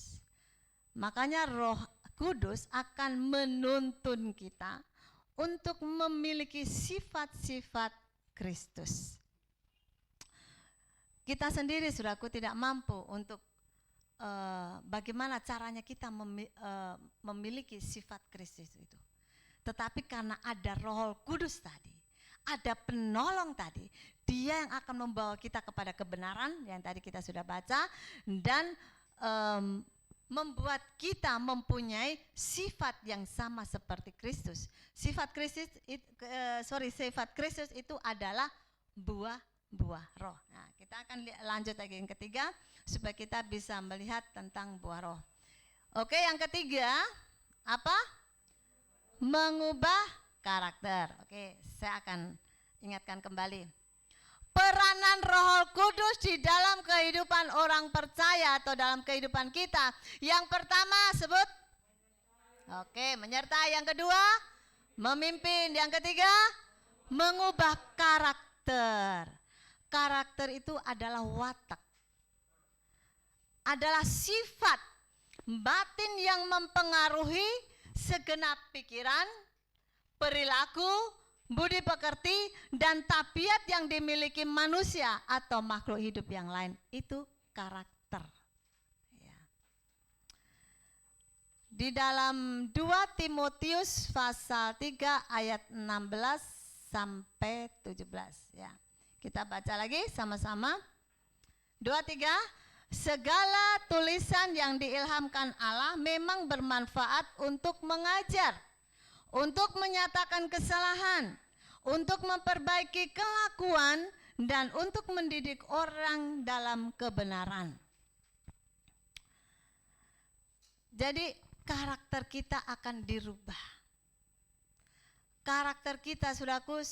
Makanya Roh Kudus akan menuntun kita untuk memiliki sifat-sifat Kristus. Kita sendiri saudaraku tidak mampu untuk bagaimana caranya kita memiliki sifat Kristus itu. Tetapi karena ada Roh Kudus tadi, ada penolong tadi, dia yang akan membawa kita kepada kebenaran yang tadi kita sudah baca, dan membuat kita mempunyai sifat yang sama seperti Kristus. Sifat Kristus itu adalah buah roh. Nah, kita akan lanjut lagi yang ketiga supaya kita bisa melihat tentang buah roh. Oke, yang ketiga apa? Mengubah karakter. Oke, saya akan ingatkan kembali. Peranan Roh Kudus di dalam kehidupan orang percaya atau dalam kehidupan kita. Yang pertama sebut. Oke, menyertai. Yang kedua, memimpin. Yang ketiga, mengubah karakter. Karakter itu adalah watak, adalah sifat, batin yang mempengaruhi segenap pikiran, perilaku, budi pekerti, dan tabiat yang dimiliki manusia atau makhluk hidup yang lain. Itu karakter. Ya. Di dalam 2 Timotius pasal 3 ayat 16 sampai 17. Ya. Kita baca lagi sama-sama. 2, 3. Segala tulisan yang diilhamkan Allah memang bermanfaat untuk mengajar, untuk menyatakan kesalahan, untuk memperbaiki kelakuan, dan untuk mendidik orang dalam kebenaran. Jadi karakter kita akan dirubah. Karakter kita, saudaraku,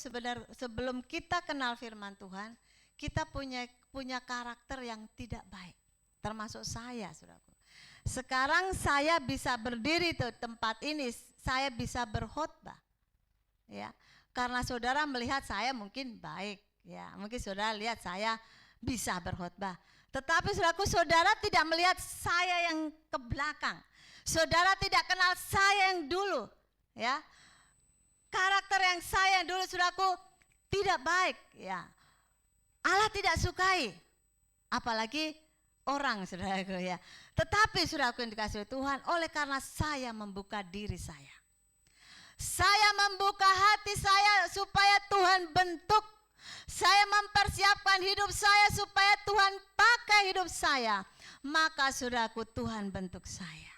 sebelum kita kenal firman Tuhan, kita punya karakter yang tidak baik. Termasuk saya, saudaraku. Sekarang saya bisa berdiri di tempat ini, saya bisa berkhotbah, ya, karena saudara melihat saya mungkin baik, ya, mungkin saudara lihat saya bisa berkhotbah. Tetapi saudaraku, saudara tidak melihat saya yang ke belakang, saudara tidak kenal saya yang dulu, ya. Karakter yang saya yang dulu, saudaraku, tidak baik, ya. Allah tidak sukai, apalagi orang, saudaraku, ya. Tetapi saudaraku yang dikasihi Tuhan, oleh karena saya membuka diri saya membuka hati saya supaya Tuhan bentuk, saya mempersiapkan hidup saya supaya Tuhan pakai hidup saya, maka saudaraku, Tuhan bentuk saya.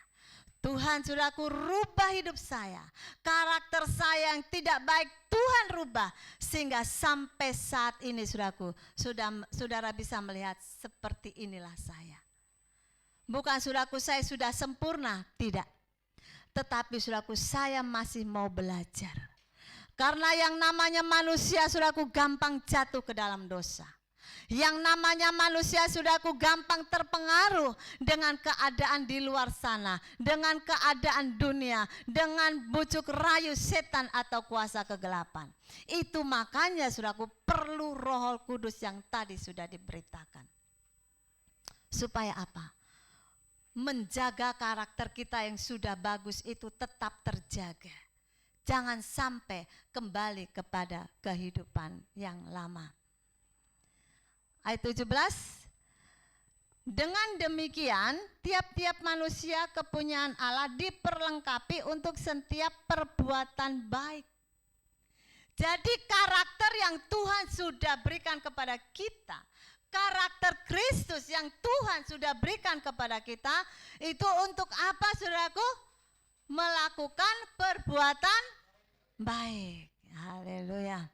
Tuhan, saudaraku, rubah hidup saya. Karakter saya yang tidak baik Tuhan rubah, sehingga sampai saat ini, saudaraku, saudara bisa melihat seperti inilah saya. Bukan, saudaraku, saya sudah sempurna, tidak. Tetapi, saudaraku, saya masih mau belajar. Karena yang namanya manusia, saudaraku, gampang jatuh ke dalam dosa. Yang namanya manusia, saudaraku, gampang terpengaruh dengan keadaan di luar sana, dengan keadaan dunia, dengan bujuk rayu setan atau kuasa kegelapan. Itu makanya, saudaraku, perlu Roh Kudus yang tadi sudah diberitakan. Supaya apa? Menjaga karakter kita yang sudah bagus itu tetap terjaga. Jangan sampai kembali kepada kehidupan yang lama. Ayat 17, dengan demikian tiap-tiap manusia kepunyaan Allah diperlengkapi untuk setiap perbuatan baik. Jadi karakter yang Tuhan sudah berikan kepada kita, karakter Kristus yang Tuhan sudah berikan kepada kita, itu untuk apa, saudaraku? Melakukan perbuatan baik. Haleluya.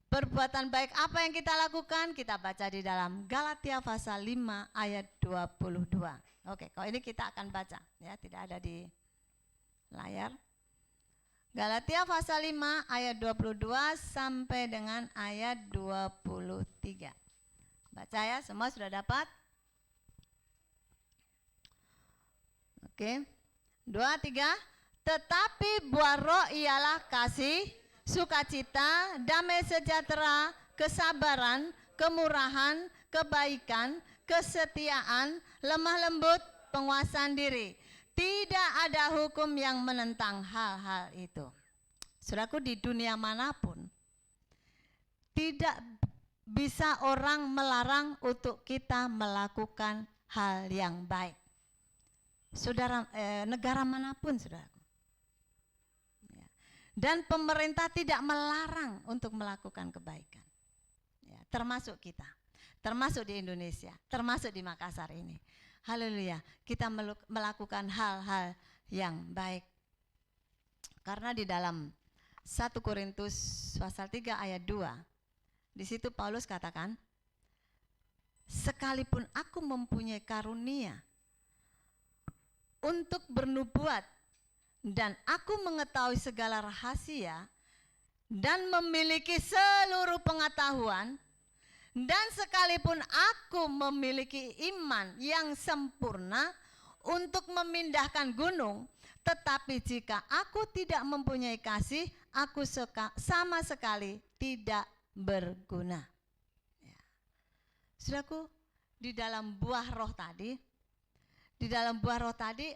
Perbuatan baik apa yang kita lakukan? Kita baca di dalam Galatia pasal 5 ayat 22. Oke, kalau ini kita akan baca, ya, tidak ada di layar. Galatia pasal 5 ayat 22 sampai dengan ayat 23. Baca ya, semua sudah dapat? Oke. 2, 3. Tetapi buah roh ialah kasih, sukacita, damai sejahtera, kesabaran, kemurahan, kebaikan, kesetiaan, lemah lembut, penguasaan diri. Tidak ada hukum yang menentang hal-hal itu. Saudaraku, di dunia manapun tidak bisa orang melarang untuk kita melakukan hal yang baik. Saudara, negara manapun, saudaraku. Ya. Dan pemerintah tidak melarang untuk melakukan kebaikan. Ya, termasuk kita, termasuk di Indonesia, termasuk di Makassar ini. Haleluya, kita melakukan hal-hal yang baik. Karena di dalam 1 Korintus pasal 3 ayat 2, di situ Paulus katakan, sekalipun aku mempunyai karunia untuk bernubuat dan aku mengetahui segala rahasia dan memiliki seluruh pengetahuan, dan sekalipun aku memiliki iman yang sempurna untuk memindahkan gunung, tetapi jika aku tidak mempunyai kasih, aku sama sekali tidak berguna. Ya. Saudaraku, di dalam buah roh tadi, Di dalam buah roh tadi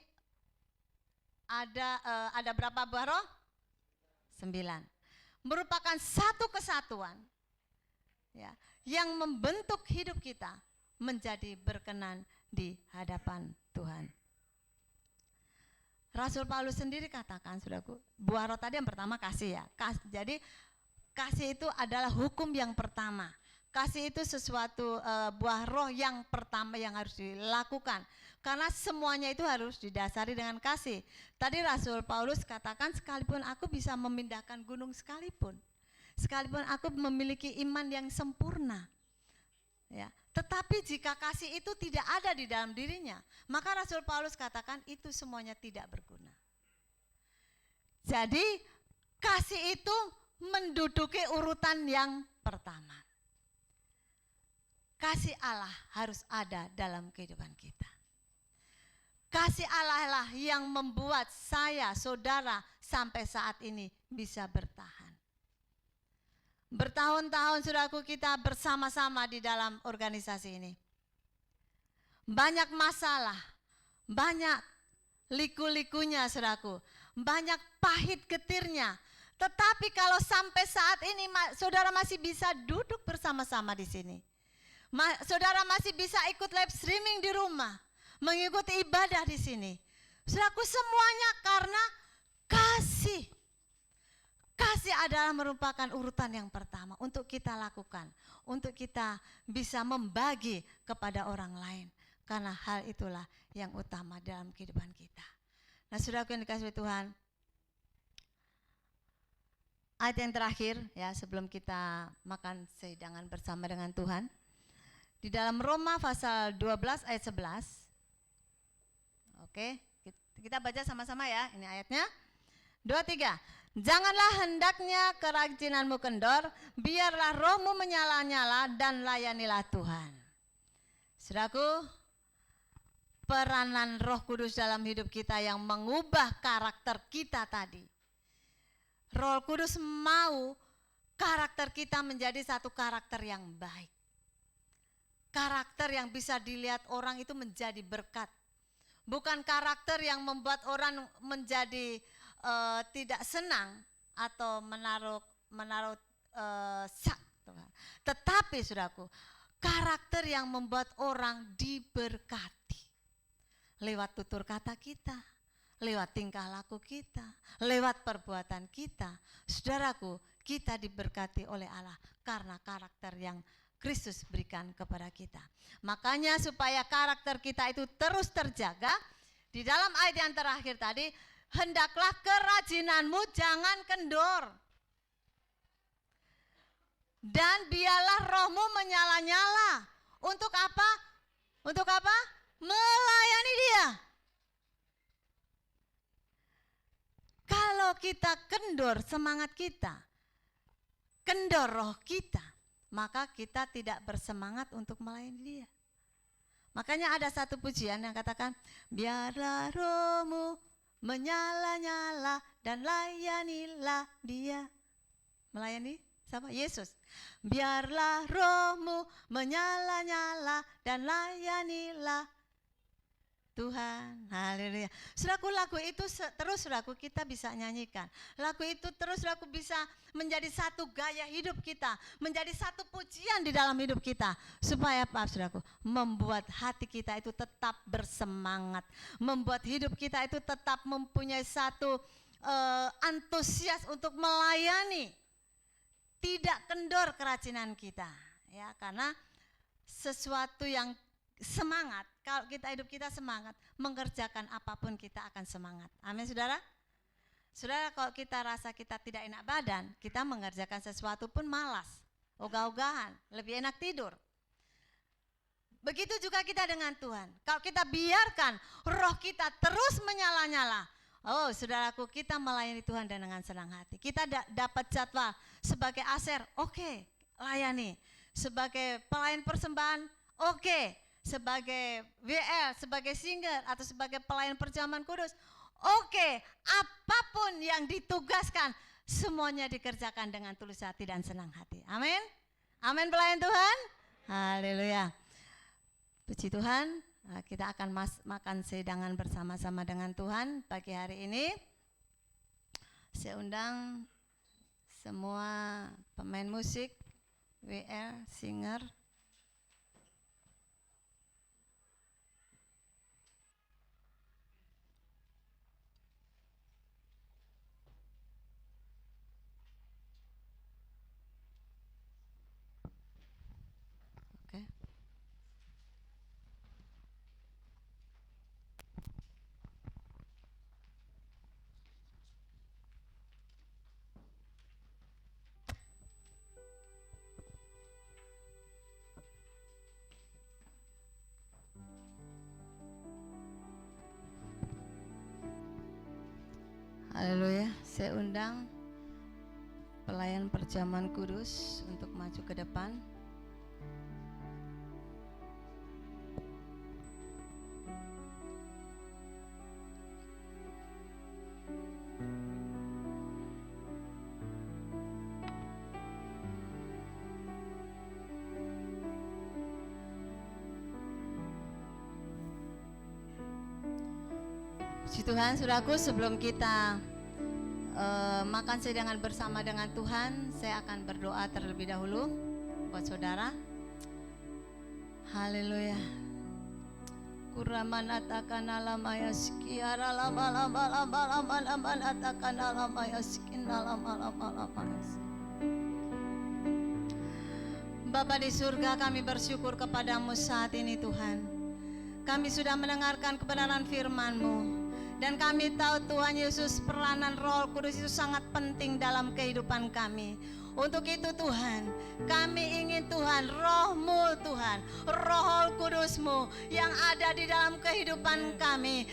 ada berapa buah roh? 9. Merupakan satu kesatuan ya, yang membentuk hidup kita menjadi berkenan di hadapan Tuhan. Rasul Paulus sendiri katakan, saudaraku, buah roh tadi yang pertama kasih ya. Jadi kasih itu adalah hukum yang pertama. Kasih itu sesuatu buah roh yang pertama yang harus dilakukan. Karena semuanya itu harus didasari dengan kasih. Tadi Rasul Paulus katakan, sekalipun aku bisa memindahkan gunung sekalipun aku memiliki iman yang sempurna. Ya, tetapi jika kasih itu tidak ada di dalam dirinya, maka Rasul Paulus katakan itu semuanya tidak berguna. Jadi kasih itu menduduki urutan yang pertama. Kasih Allah harus ada dalam kehidupan kita. Kasih Allah lah yang membuat saya, saudara, sampai saat ini bisa bertahan. Bertahun-tahun saudaraku kita bersama-sama di dalam organisasi ini. Banyak masalah, banyak liku-likunya saudaraku, banyak pahit getirnya. Tetapi kalau sampai saat ini saudara masih bisa duduk bersama-sama di sini. Saudara masih bisa ikut live streaming di rumah, mengikuti ibadah di sini. Saudaraku, semuanya karena kasih. Kasih adalah merupakan urutan yang pertama untuk kita lakukan, untuk kita bisa membagi kepada orang lain. Karena hal itulah yang utama dalam kehidupan kita. Nah, saudaraku yang dikasihi Tuhan, ayat yang terakhir ya sebelum kita makan sehidangan bersama dengan Tuhan. Di dalam Roma pasal 12 ayat 11. Oke, kita baca sama-sama ya, ini ayatnya. 2, 3. Janganlah hendaknya kerajinanmu kendor, biarlah rohmu menyala-nyala dan layanilah Tuhan. Saudaraku, peranan Roh Kudus dalam hidup kita yang mengubah karakter kita tadi. Roh Kudus mau karakter kita menjadi satu karakter yang baik. Karakter yang bisa dilihat orang itu menjadi berkat. Bukan karakter yang membuat orang menjadi tidak senang atau menaruh tetapi saudaraku, karakter yang membuat orang diberkati lewat tutur kata kita, lewat tingkah laku kita, lewat perbuatan kita. Saudaraku, kita diberkati oleh Allah karena karakter yang Kristus berikan kepada kita. Makanya supaya karakter kita itu terus terjaga, di dalam ayat yang terakhir tadi, hendaklah kerajinanmu jangan kendor. Dan biarlah rohmu menyala-nyala. Untuk apa? Untuk apa? Melayani Dia. Kalau kita kendor semangat kita, kendor roh kita, maka kita tidak bersemangat untuk melayani Dia. Makanya ada satu pujian yang katakan, biarlah rohmu menyala-nyala dan layanilah Dia. Melayani siapa? Yesus. Biarlah rohmu menyala-nyala dan layanilah Tuhan. Haleluya. Saudaraku, lagu itu terus saudaraku kita bisa nyanyikan. Lagu itu terus saudaraku bisa menjadi satu gaya hidup kita, menjadi satu pujian di dalam hidup kita. Supaya apa saudaraku? Membuat hati kita itu tetap bersemangat, membuat hidup kita itu tetap mempunyai satu antusias untuk melayani. Tidak kendor kerajinan kita, ya, karena sesuatu yang semangat, kalau kita hidup kita semangat, mengerjakan apapun kita akan semangat. Amin saudara. Saudara, kalau kita rasa kita tidak enak badan, kita mengerjakan sesuatu pun malas, ogah-ogahan, lebih enak tidur. Begitu juga kita dengan Tuhan. Kalau kita biarkan roh kita terus menyala-nyala, oh saudaraku, kita melayani Tuhan dengan senang hati. Kita dapat jadwal sebagai aser, oke, layani. Sebagai pelayan persembahan, oke. Sebagai WL, sebagai singer, atau sebagai pelayan perjamuan kudus, oke. Apapun yang ditugaskan, semuanya dikerjakan dengan tulus hati dan senang hati. Amin. Amin pelayan Tuhan. Haleluya. Puji Tuhan, Kita akan makan sehidangan bersama-sama dengan Tuhan pagi hari ini. Saya undang semua pemain musik, WR, singer. Oke. Haleluya, saya undang pelayan perjamuan kudus untuk maju ke depan. Puji Tuhan, saudaraku, sebelum kita makan sehidangan bersama dengan Tuhan, saya akan berdoa terlebih dahulu buat saudara. Haleluya. Kuraman atakan alamaya sekiara lama lama lama lama lama atakan alamaya sekin lama lama lama. Bapa di surga, kami bersyukur kepadamu saat ini Tuhan. Kami sudah mendengarkan kebenaran firman-Mu. Dan kami tahu Tuhan Yesus, peranan Roh Kudus itu sangat penting dalam kehidupan kami. Untuk itu Tuhan, kami ingin Tuhan, Roh-Mu Tuhan, Roh Kudus-Mu yang ada di dalam kehidupan kami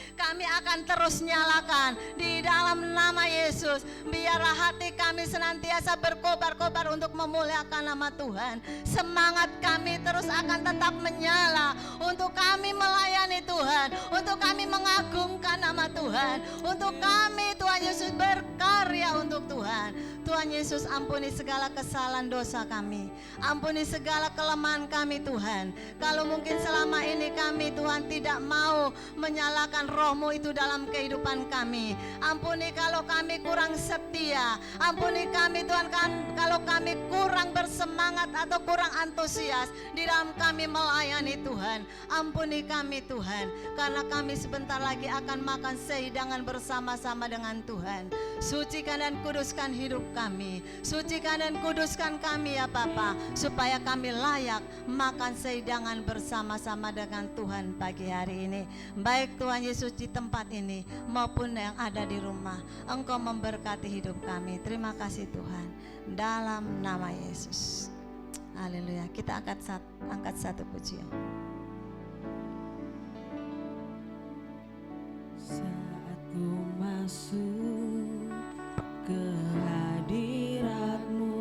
akan terus nyalakan di dalam nama Yesus. Biarlah hati kami senantiasa berkobar-kobar untuk memuliakan nama Tuhan. Semangat kami terus akan tetap menyala untuk kami melayani Tuhan, untuk kami mengagungkan nama Tuhan, untuk kami Tuhan Yesus berkarya untuk Tuhan. Tuhan Yesus, ampuni segala kesalahan dosa kami, ampuni segala kelemahan kami Tuhan. Kalau mungkin selama ini kami Tuhan tidak mau menyalakan Roh-Mu itu dalam kehidupan kami, ampuni kalau kami kurang setia, ampuni kami Tuhan kalau kami kurang bersemangat atau kurang antusias di dalam kami melayani Tuhan. Ampuni kami Tuhan, karena kami sebentar lagi akan makan sehidangan bersama-sama dengan Tuhan. Sucikan dan kuduskan hidup kami, sucikan dan kuduskan kami ya Bapa, supaya kami layak makan sehidangan bersama-sama dengan Tuhan pagi hari ini. Baik Tuhan Yesus, di tempat ini maupun yang ada di rumah, Engkau memberkati hidup kami. Terima kasih Tuhan, dalam nama Yesus. Haleluya. Kita angkat satu pujian. Saat ku masuk ke hadirat-Mu,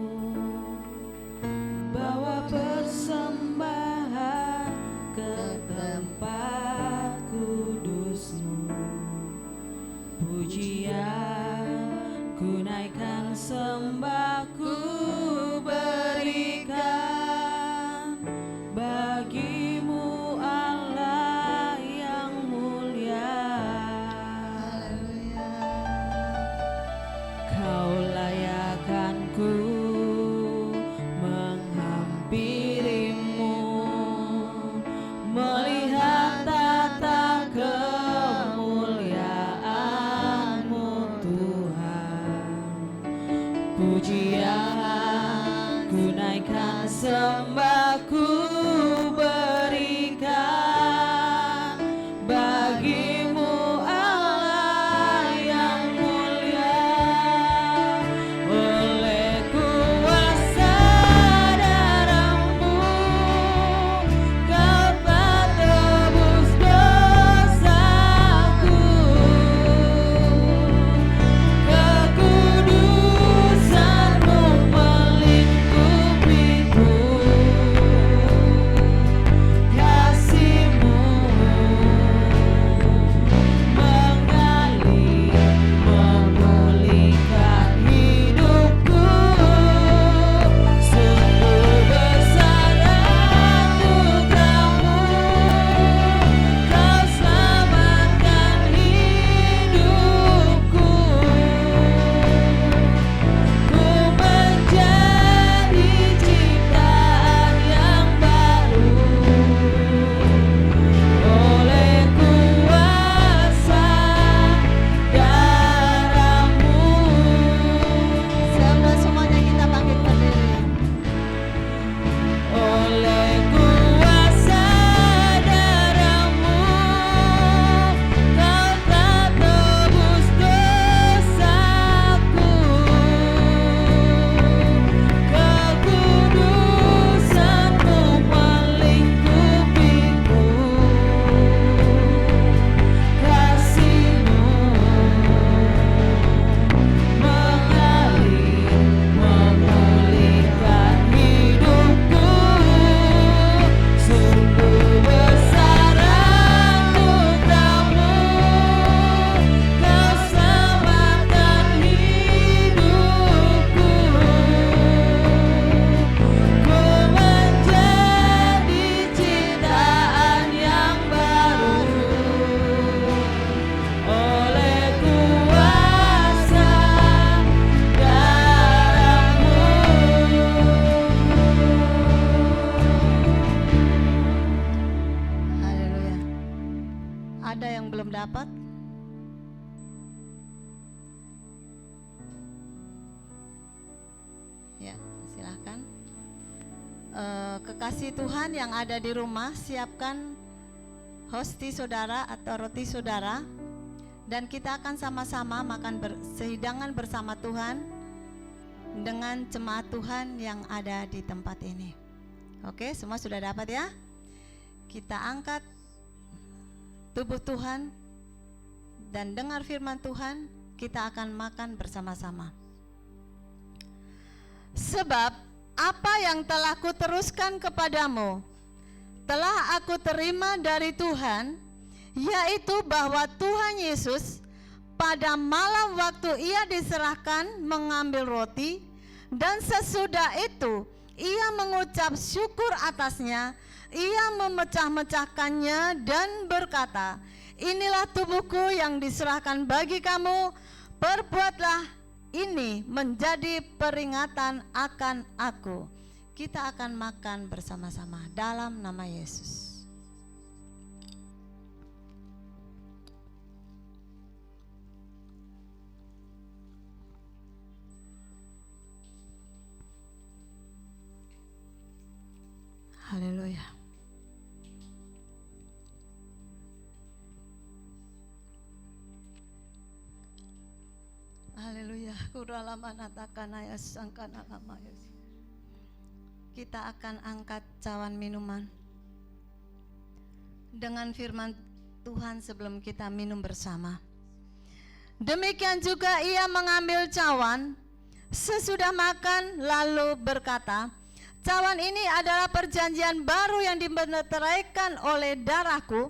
bawa persembahan ke tempat kudus-Mu, pujian ku naikkan, sembah ku berikan bagi-Mu Allah yang mulia. Kau layakanku menghampirimu, melihat tata kemuliaan-Mu Tuhan. Pujian ada yang belum dapat? Ya, silahkan. Kekasih Tuhan yang ada di rumah, siapkan hosti saudara atau roti saudara, dan kita akan sama-sama makan sehidangan bersama Tuhan dengan jemaat Tuhan yang ada di tempat ini. Oke, semua sudah dapat ya? Kita angkat tubuh Tuhan dan dengar firman Tuhan, kita akan makan bersama-sama. Sebab apa yang telah kuteruskan kepadamu telah aku terima dari Tuhan, yaitu bahwa Tuhan Yesus pada malam waktu ia diserahkan mengambil roti, dan sesudah itu ia mengucap syukur atasnya, ia memecah-mecahkannya dan berkata, inilah tubuhku yang diserahkan bagi kamu, perbuatlah ini menjadi peringatan akan aku. Kita akan makan bersama-sama dalam nama Yesus. Haleluya. Haleluya. Kita akan angkat cawan minuman dengan firman Tuhan sebelum kita minum bersama. Demikian juga ia mengambil cawan sesudah makan lalu berkata, cawan ini adalah perjanjian baru yang dimeteraikan oleh darahku.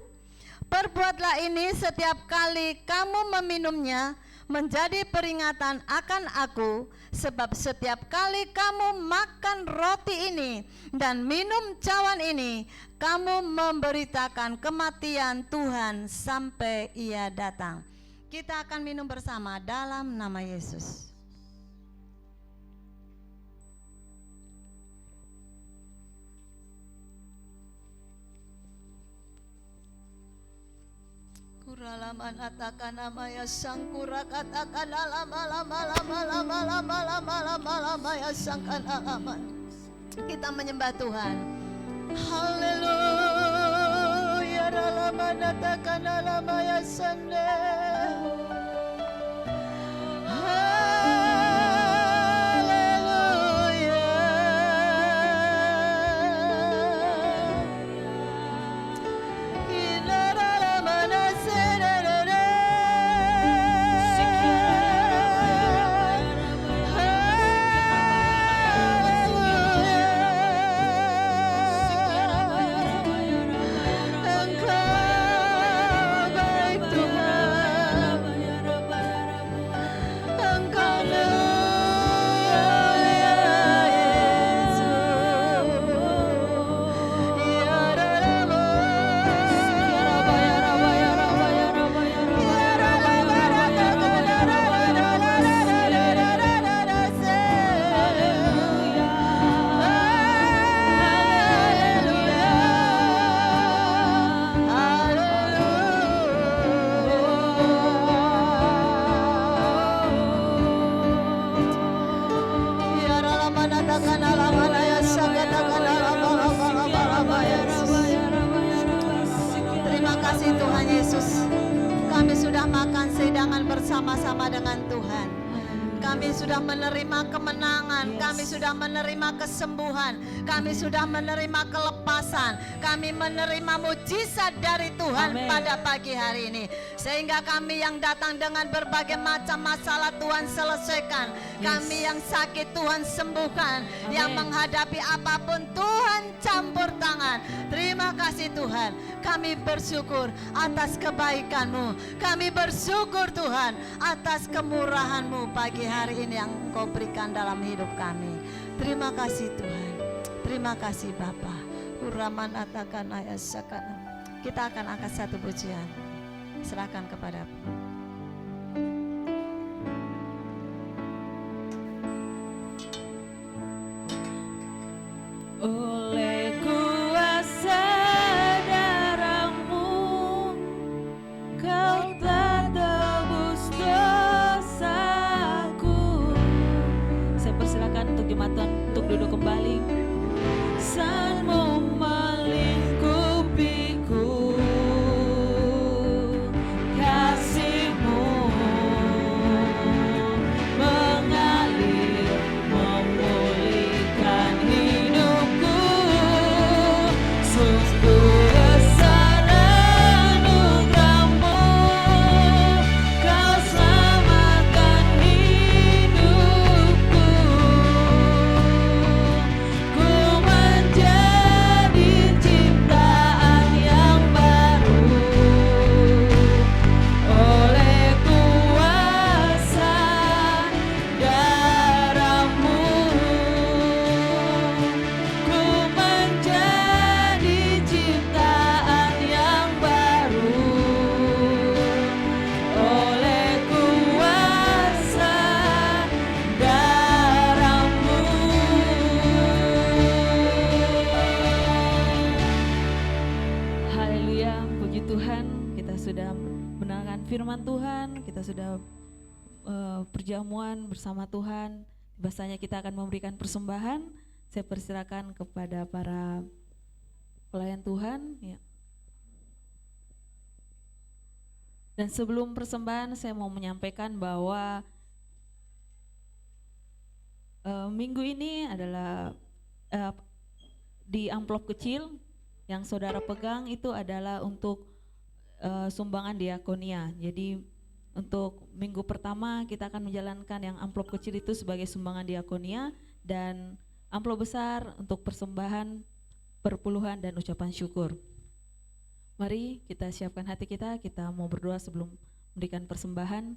Perbuatlah ini setiap kali kamu meminumnya menjadi peringatan akan aku, sebab setiap kali kamu makan roti ini dan minum cawan ini, kamu memberitakan kematian Tuhan sampai ia datang. Kita akan minum bersama dalam nama Yesus. Kuralaman atakan nama ya sangkura katakan lama ya sangkan alaman. Kita menyembah Tuhan. Haleluya. Ralaman atakan lama ya sande. Terima kasih Tuhan Yesus. Kami sudah makan sehidangan bersama-sama dengan Tuhan. Kami sudah menerima kemenangan, kami sudah menerima kesembuhan, kami sudah menerima kelepasan, kami menerima mujizat dari Tuhan. Amen. Pada pagi hari ini. Sehingga kami yang datang dengan berbagai macam masalah Tuhan selesaikan. Yes. Kami yang sakit Tuhan sembuhkan. Amen. Yang menghadapi apapun Tuhan campur tangan. Terima kasih Tuhan. Kami bersyukur atas kebaikan-Mu. Kami bersyukur Tuhan atas kemurahan-Mu pagi hari ini yang Engkau berikan dalam hidup kami. Terima kasih Tuhan. Terima kasih Bapa. Uraman atakan ayat sakana. Kita akan angkat satu pujian. Serahkan kepada-Mu. Oleh kuasa darah-Mu Puji Tuhan, kita sudah mendengarkan firman Tuhan, kita sudah perjamuan bersama Tuhan. Bahasanya kita akan memberikan persembahan. Saya persilakan kepada para pelayan Tuhan. Ya. Dan sebelum persembahan, saya mau menyampaikan bahwa minggu ini adalah di amplop kecil yang saudara pegang itu adalah untuk sumbangan diakonia. Jadi untuk minggu pertama kita akan menjalankan yang amplop kecil itu sebagai sumbangan diakonia, dan amplop besar untuk persembahan, perpuluhan dan ucapan syukur. Mari kita siapkan hati kita mau berdoa sebelum memberikan persembahan.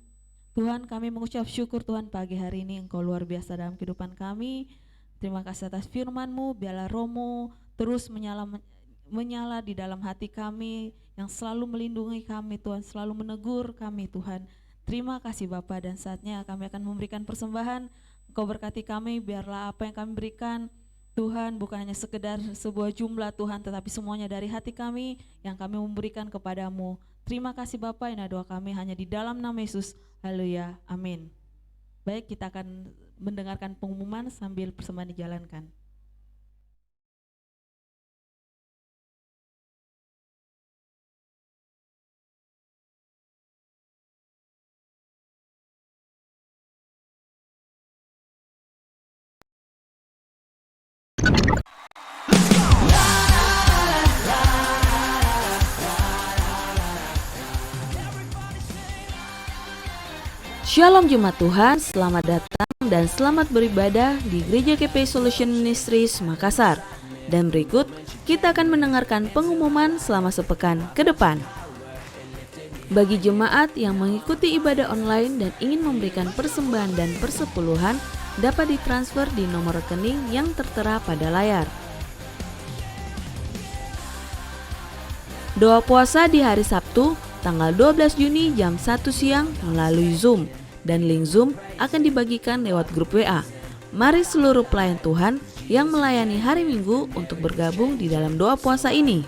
Tuhan, kami mengucap syukur Tuhan, pagi hari ini Engkau luar biasa dalam kehidupan kami. Terima kasih atas firman-Mu, biarlah Roh-Mu terus menyala di dalam hati kami, yang selalu melindungi kami Tuhan, selalu menegur kami Tuhan. Terima kasih Bapa, dan saatnya kami akan memberikan persembahan. Engkau berkati kami, biarlah apa yang kami berikan Tuhan bukan hanya sekedar sebuah jumlah Tuhan, tetapi semuanya dari hati kami yang kami memberikan kepadamu. Terima kasih Bapa, ini doa kami hanya di dalam nama Yesus. Haleluya, amin. Baik, kita akan mendengarkan pengumuman sambil persembahan dijalankan. Shalom Jemaat Tuhan, selamat datang dan selamat beribadah di Gereja KPI Solution Ministries Makassar. Dan berikut kita akan mendengarkan pengumuman selama sepekan ke depan. Bagi jemaat yang mengikuti ibadah online dan ingin memberikan persembahan dan persepuluhan, dapat ditransfer di nomor rekening yang tertera pada layar. Doa puasa di hari Sabtu, tanggal 12 Juni jam 1 siang melalui Zoom, dan link Zoom akan dibagikan lewat grup WA. Mari seluruh pelayan Tuhan yang melayani hari Minggu untuk bergabung di dalam doa puasa ini.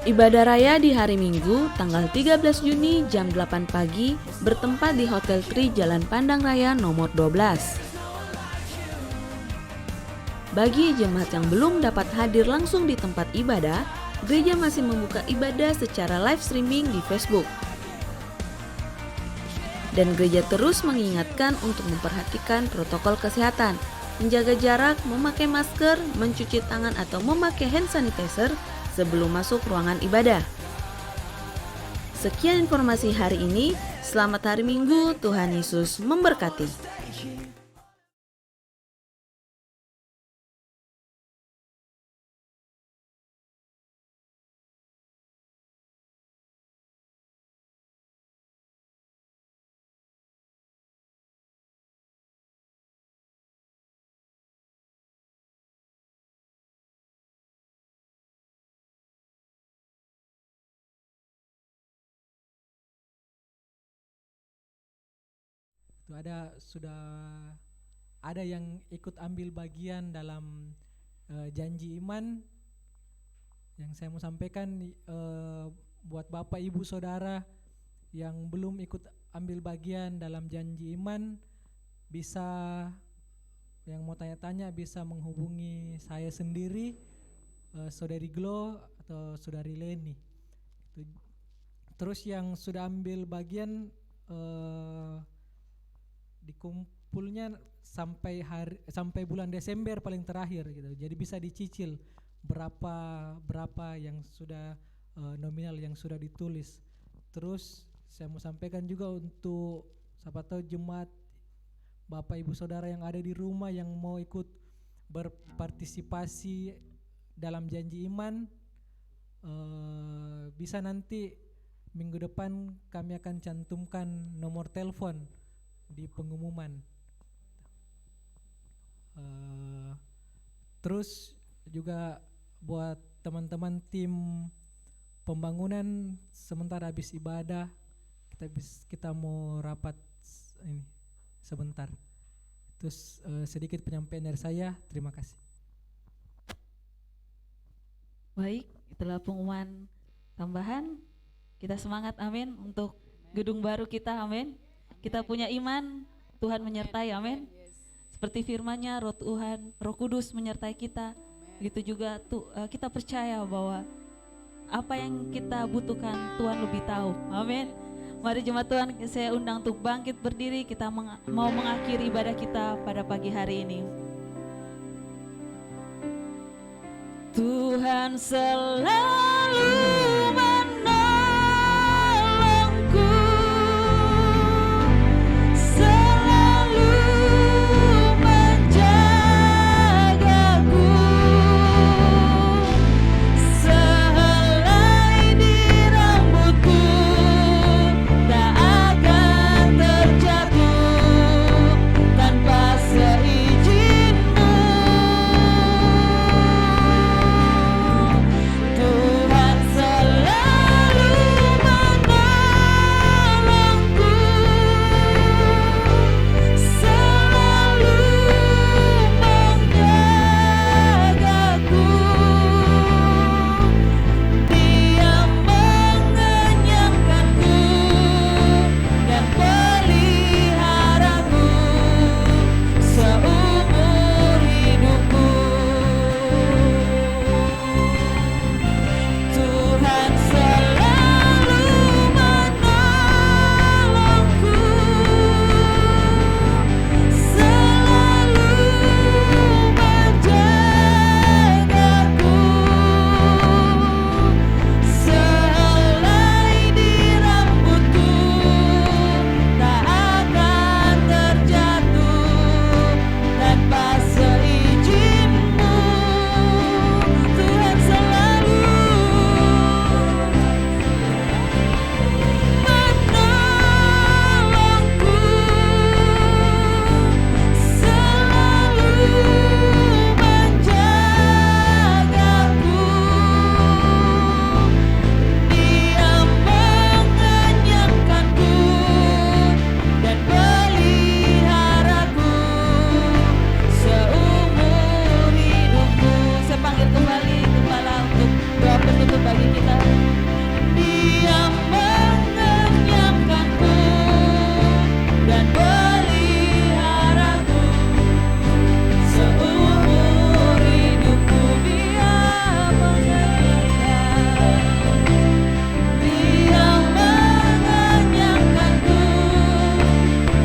Ibadah raya di hari Minggu tanggal 13 Juni jam 8 pagi bertempat di Hotel Tri Jalan Pandang Raya nomor 12. Bagi jemaat yang belum dapat hadir langsung di tempat ibadah, gereja masih membuka ibadah secara live streaming di Facebook. Dan gereja terus mengingatkan untuk memperhatikan protokol kesehatan, menjaga jarak, memakai masker, mencuci tangan atau memakai hand sanitizer sebelum masuk ruangan ibadah. Sekian informasi hari ini, selamat hari Minggu, Tuhan Yesus memberkati. Itu ada yang ikut ambil bagian dalam janji iman. Yang saya mau sampaikan buat Bapak Ibu Saudara yang belum ikut ambil bagian dalam janji iman, bisa yang mau tanya-tanya bisa menghubungi saya sendiri, Saudari Glo atau Saudari Leni. Terus yang sudah ambil bagian dikumpulnya sampai bulan Desember paling terakhir gitu. Jadi bisa dicicil berapa yang sudah nominal yang sudah ditulis. Terus saya mau sampaikan juga untuk siapa tahu jemaat Bapak Ibu Saudara yang ada di rumah yang mau ikut berpartisipasi dalam janji iman, bisa nanti minggu depan kami akan cantumkan nomor telepon di pengumuman. Terus juga buat teman-teman tim pembangunan, sementara habis ibadah kita mau rapat ini sebentar. Terus sedikit penyampaian dari saya. Terima kasih. Baik, itulah pengumuman tambahan. Kita semangat, amin, untuk gedung baru kita, amin. Kita punya iman, Tuhan menyertai, amin. Seperti firman-Nya, Roh Tuhan, Roh Kudus menyertai kita. Begitu juga kita percaya bahwa apa yang kita butuhkan Tuhan lebih tahu, amin. Mari jemaat Tuhan, saya undang untuk bangkit berdiri. Kita mau mengakhiri ibadah kita pada pagi hari ini. Tuhan selalu menolongku, selalu menjagaku, sehelai di rambutku tak akan terjatuh tanpa seizin-Mu. Tuhan selalu menolongku, selalu menjagaku. Dia mengenyangkanku dan peliharaku seumur hidupku. Tuhan selalu menolongku, selalu menjagaku, sehelai di rambutku tak akan terjatuh tanpa seizin-Mu. Tuhan selalu menolongku, selalu menjagaku. Dia mengenyangkanku dan peliharaku seumur hidupku. Saya panggil kembali Gembala untuk doa penutup bagi kita. Dia mengenyangkanku dan peliharaku seumur hidupku. Dia mengenyangkan, Dia mengenyangkanku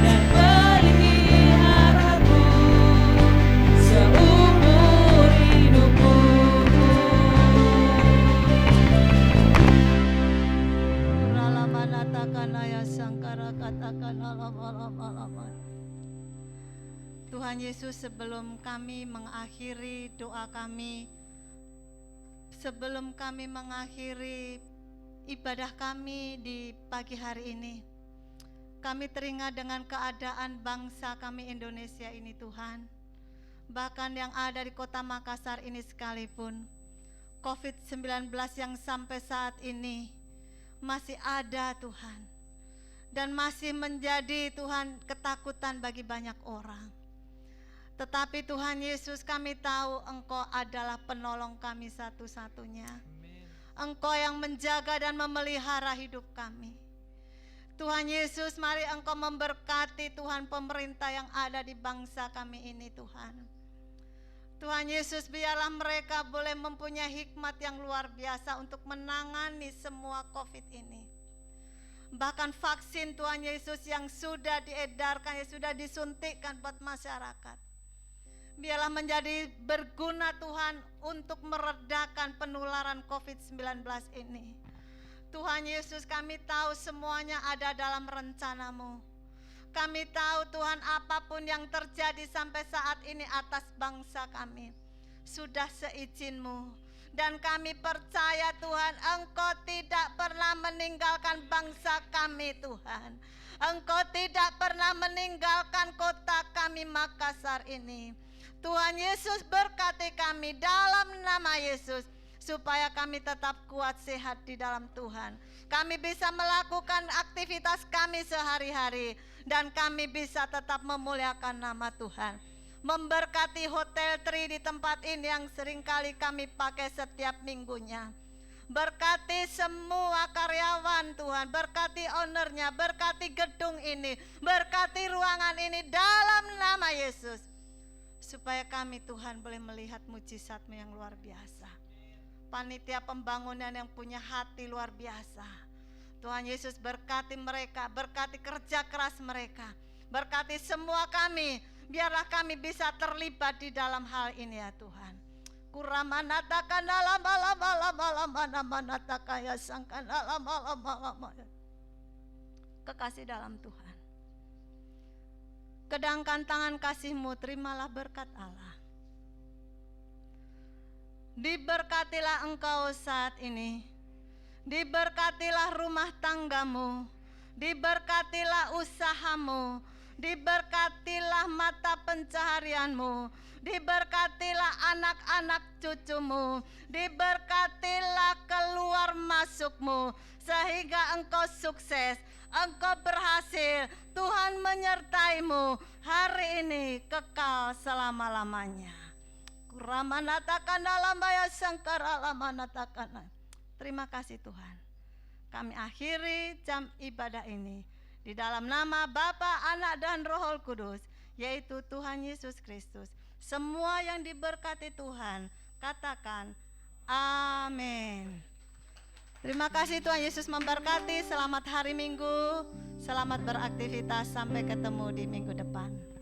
dan peliharaku seumur hidupku. Tuhan Yesus, sebelum kami mengakhiri doa kami, sebelum kami mengakhiri ibadah kami di pagi hari ini, kami teringat dengan keadaan bangsa kami Indonesia ini Tuhan. Bahkan yang ada di kota Makassar ini sekalipun, COVID-19 yang sampai saat ini masih ada Tuhan, dan masih menjadi Tuhan ketakutan bagi banyak orang. Tetapi Tuhan Yesus, kami tahu Engkau adalah penolong kami satu-satunya. Engkau yang menjaga dan memelihara hidup kami. Tuhan Yesus, mari Engkau memberkati Tuhan pemerintah yang ada di bangsa kami ini Tuhan. Tuhan Yesus, biarlah mereka boleh mempunyai hikmat yang luar biasa untuk menangani semua COVID ini. Bahkan vaksin Tuhan Yesus yang sudah diedarkan, yang sudah disuntikkan buat masyarakat, biarlah menjadi berguna Tuhan untuk meredakan penularan COVID-19 ini. Tuhan Yesus, kami tahu semuanya ada dalam rencana-Mu. Kami tahu Tuhan, apapun yang terjadi sampai saat ini atas bangsa kami sudah seizin-Mu. Dan kami percaya Tuhan, Engkau tidak pernah meninggalkan bangsa kami Tuhan. Engkau tidak pernah meninggalkan kota kami Makassar ini. Tuhan Yesus, berkati kami dalam nama Yesus, supaya kami tetap kuat sehat di dalam Tuhan. Kami bisa melakukan aktivitas kami sehari-hari, dan kami bisa tetap memuliakan nama Tuhan. memberkati Hotel Tri di tempat ini yang seringkali kami pakai setiap minggunya. Berkati semua karyawan Tuhan, berkati ownernya, berkati gedung ini, berkati ruangan ini dalam nama Yesus. Supaya kami Tuhan boleh melihat mujizat-Mu yang luar biasa. Panitia pembangunan yang punya hati luar biasa. Tuhan Yesus berkati mereka, berkati kerja keras mereka, berkati semua kami, biarlah kami bisa terlibat di dalam hal ini ya Tuhan. Kuramanatakan dalam manataka ya sangkan dalam kekasih dalam Tuhan. Kedangkan tangan kasih-Mu, terimalah berkat Allah. Diberkatilah engkau saat ini. Diberkatilah rumah tanggamu, diberkatilah usahamu, diberkatilah mata pencaharianmu, diberkatilah anak-anak cucumu, diberkatilah keluar masukmu, sehingga engkau sukses, engkau berhasil. Tuhan menyertaimu hari ini kekal selama-lamanya. Kuramanatakan dalam baya sangkara lamanatakan. Terima kasih Tuhan. Kami akhiri jam ibadah ini di dalam nama Bapa, Anak dan Roh Kudus, yaitu Tuhan Yesus Kristus. Semua yang diberkati Tuhan, katakan amin. Terima kasih, Tuhan Yesus memberkati. Selamat hari Minggu, selamat beraktivitas, sampai ketemu di minggu depan.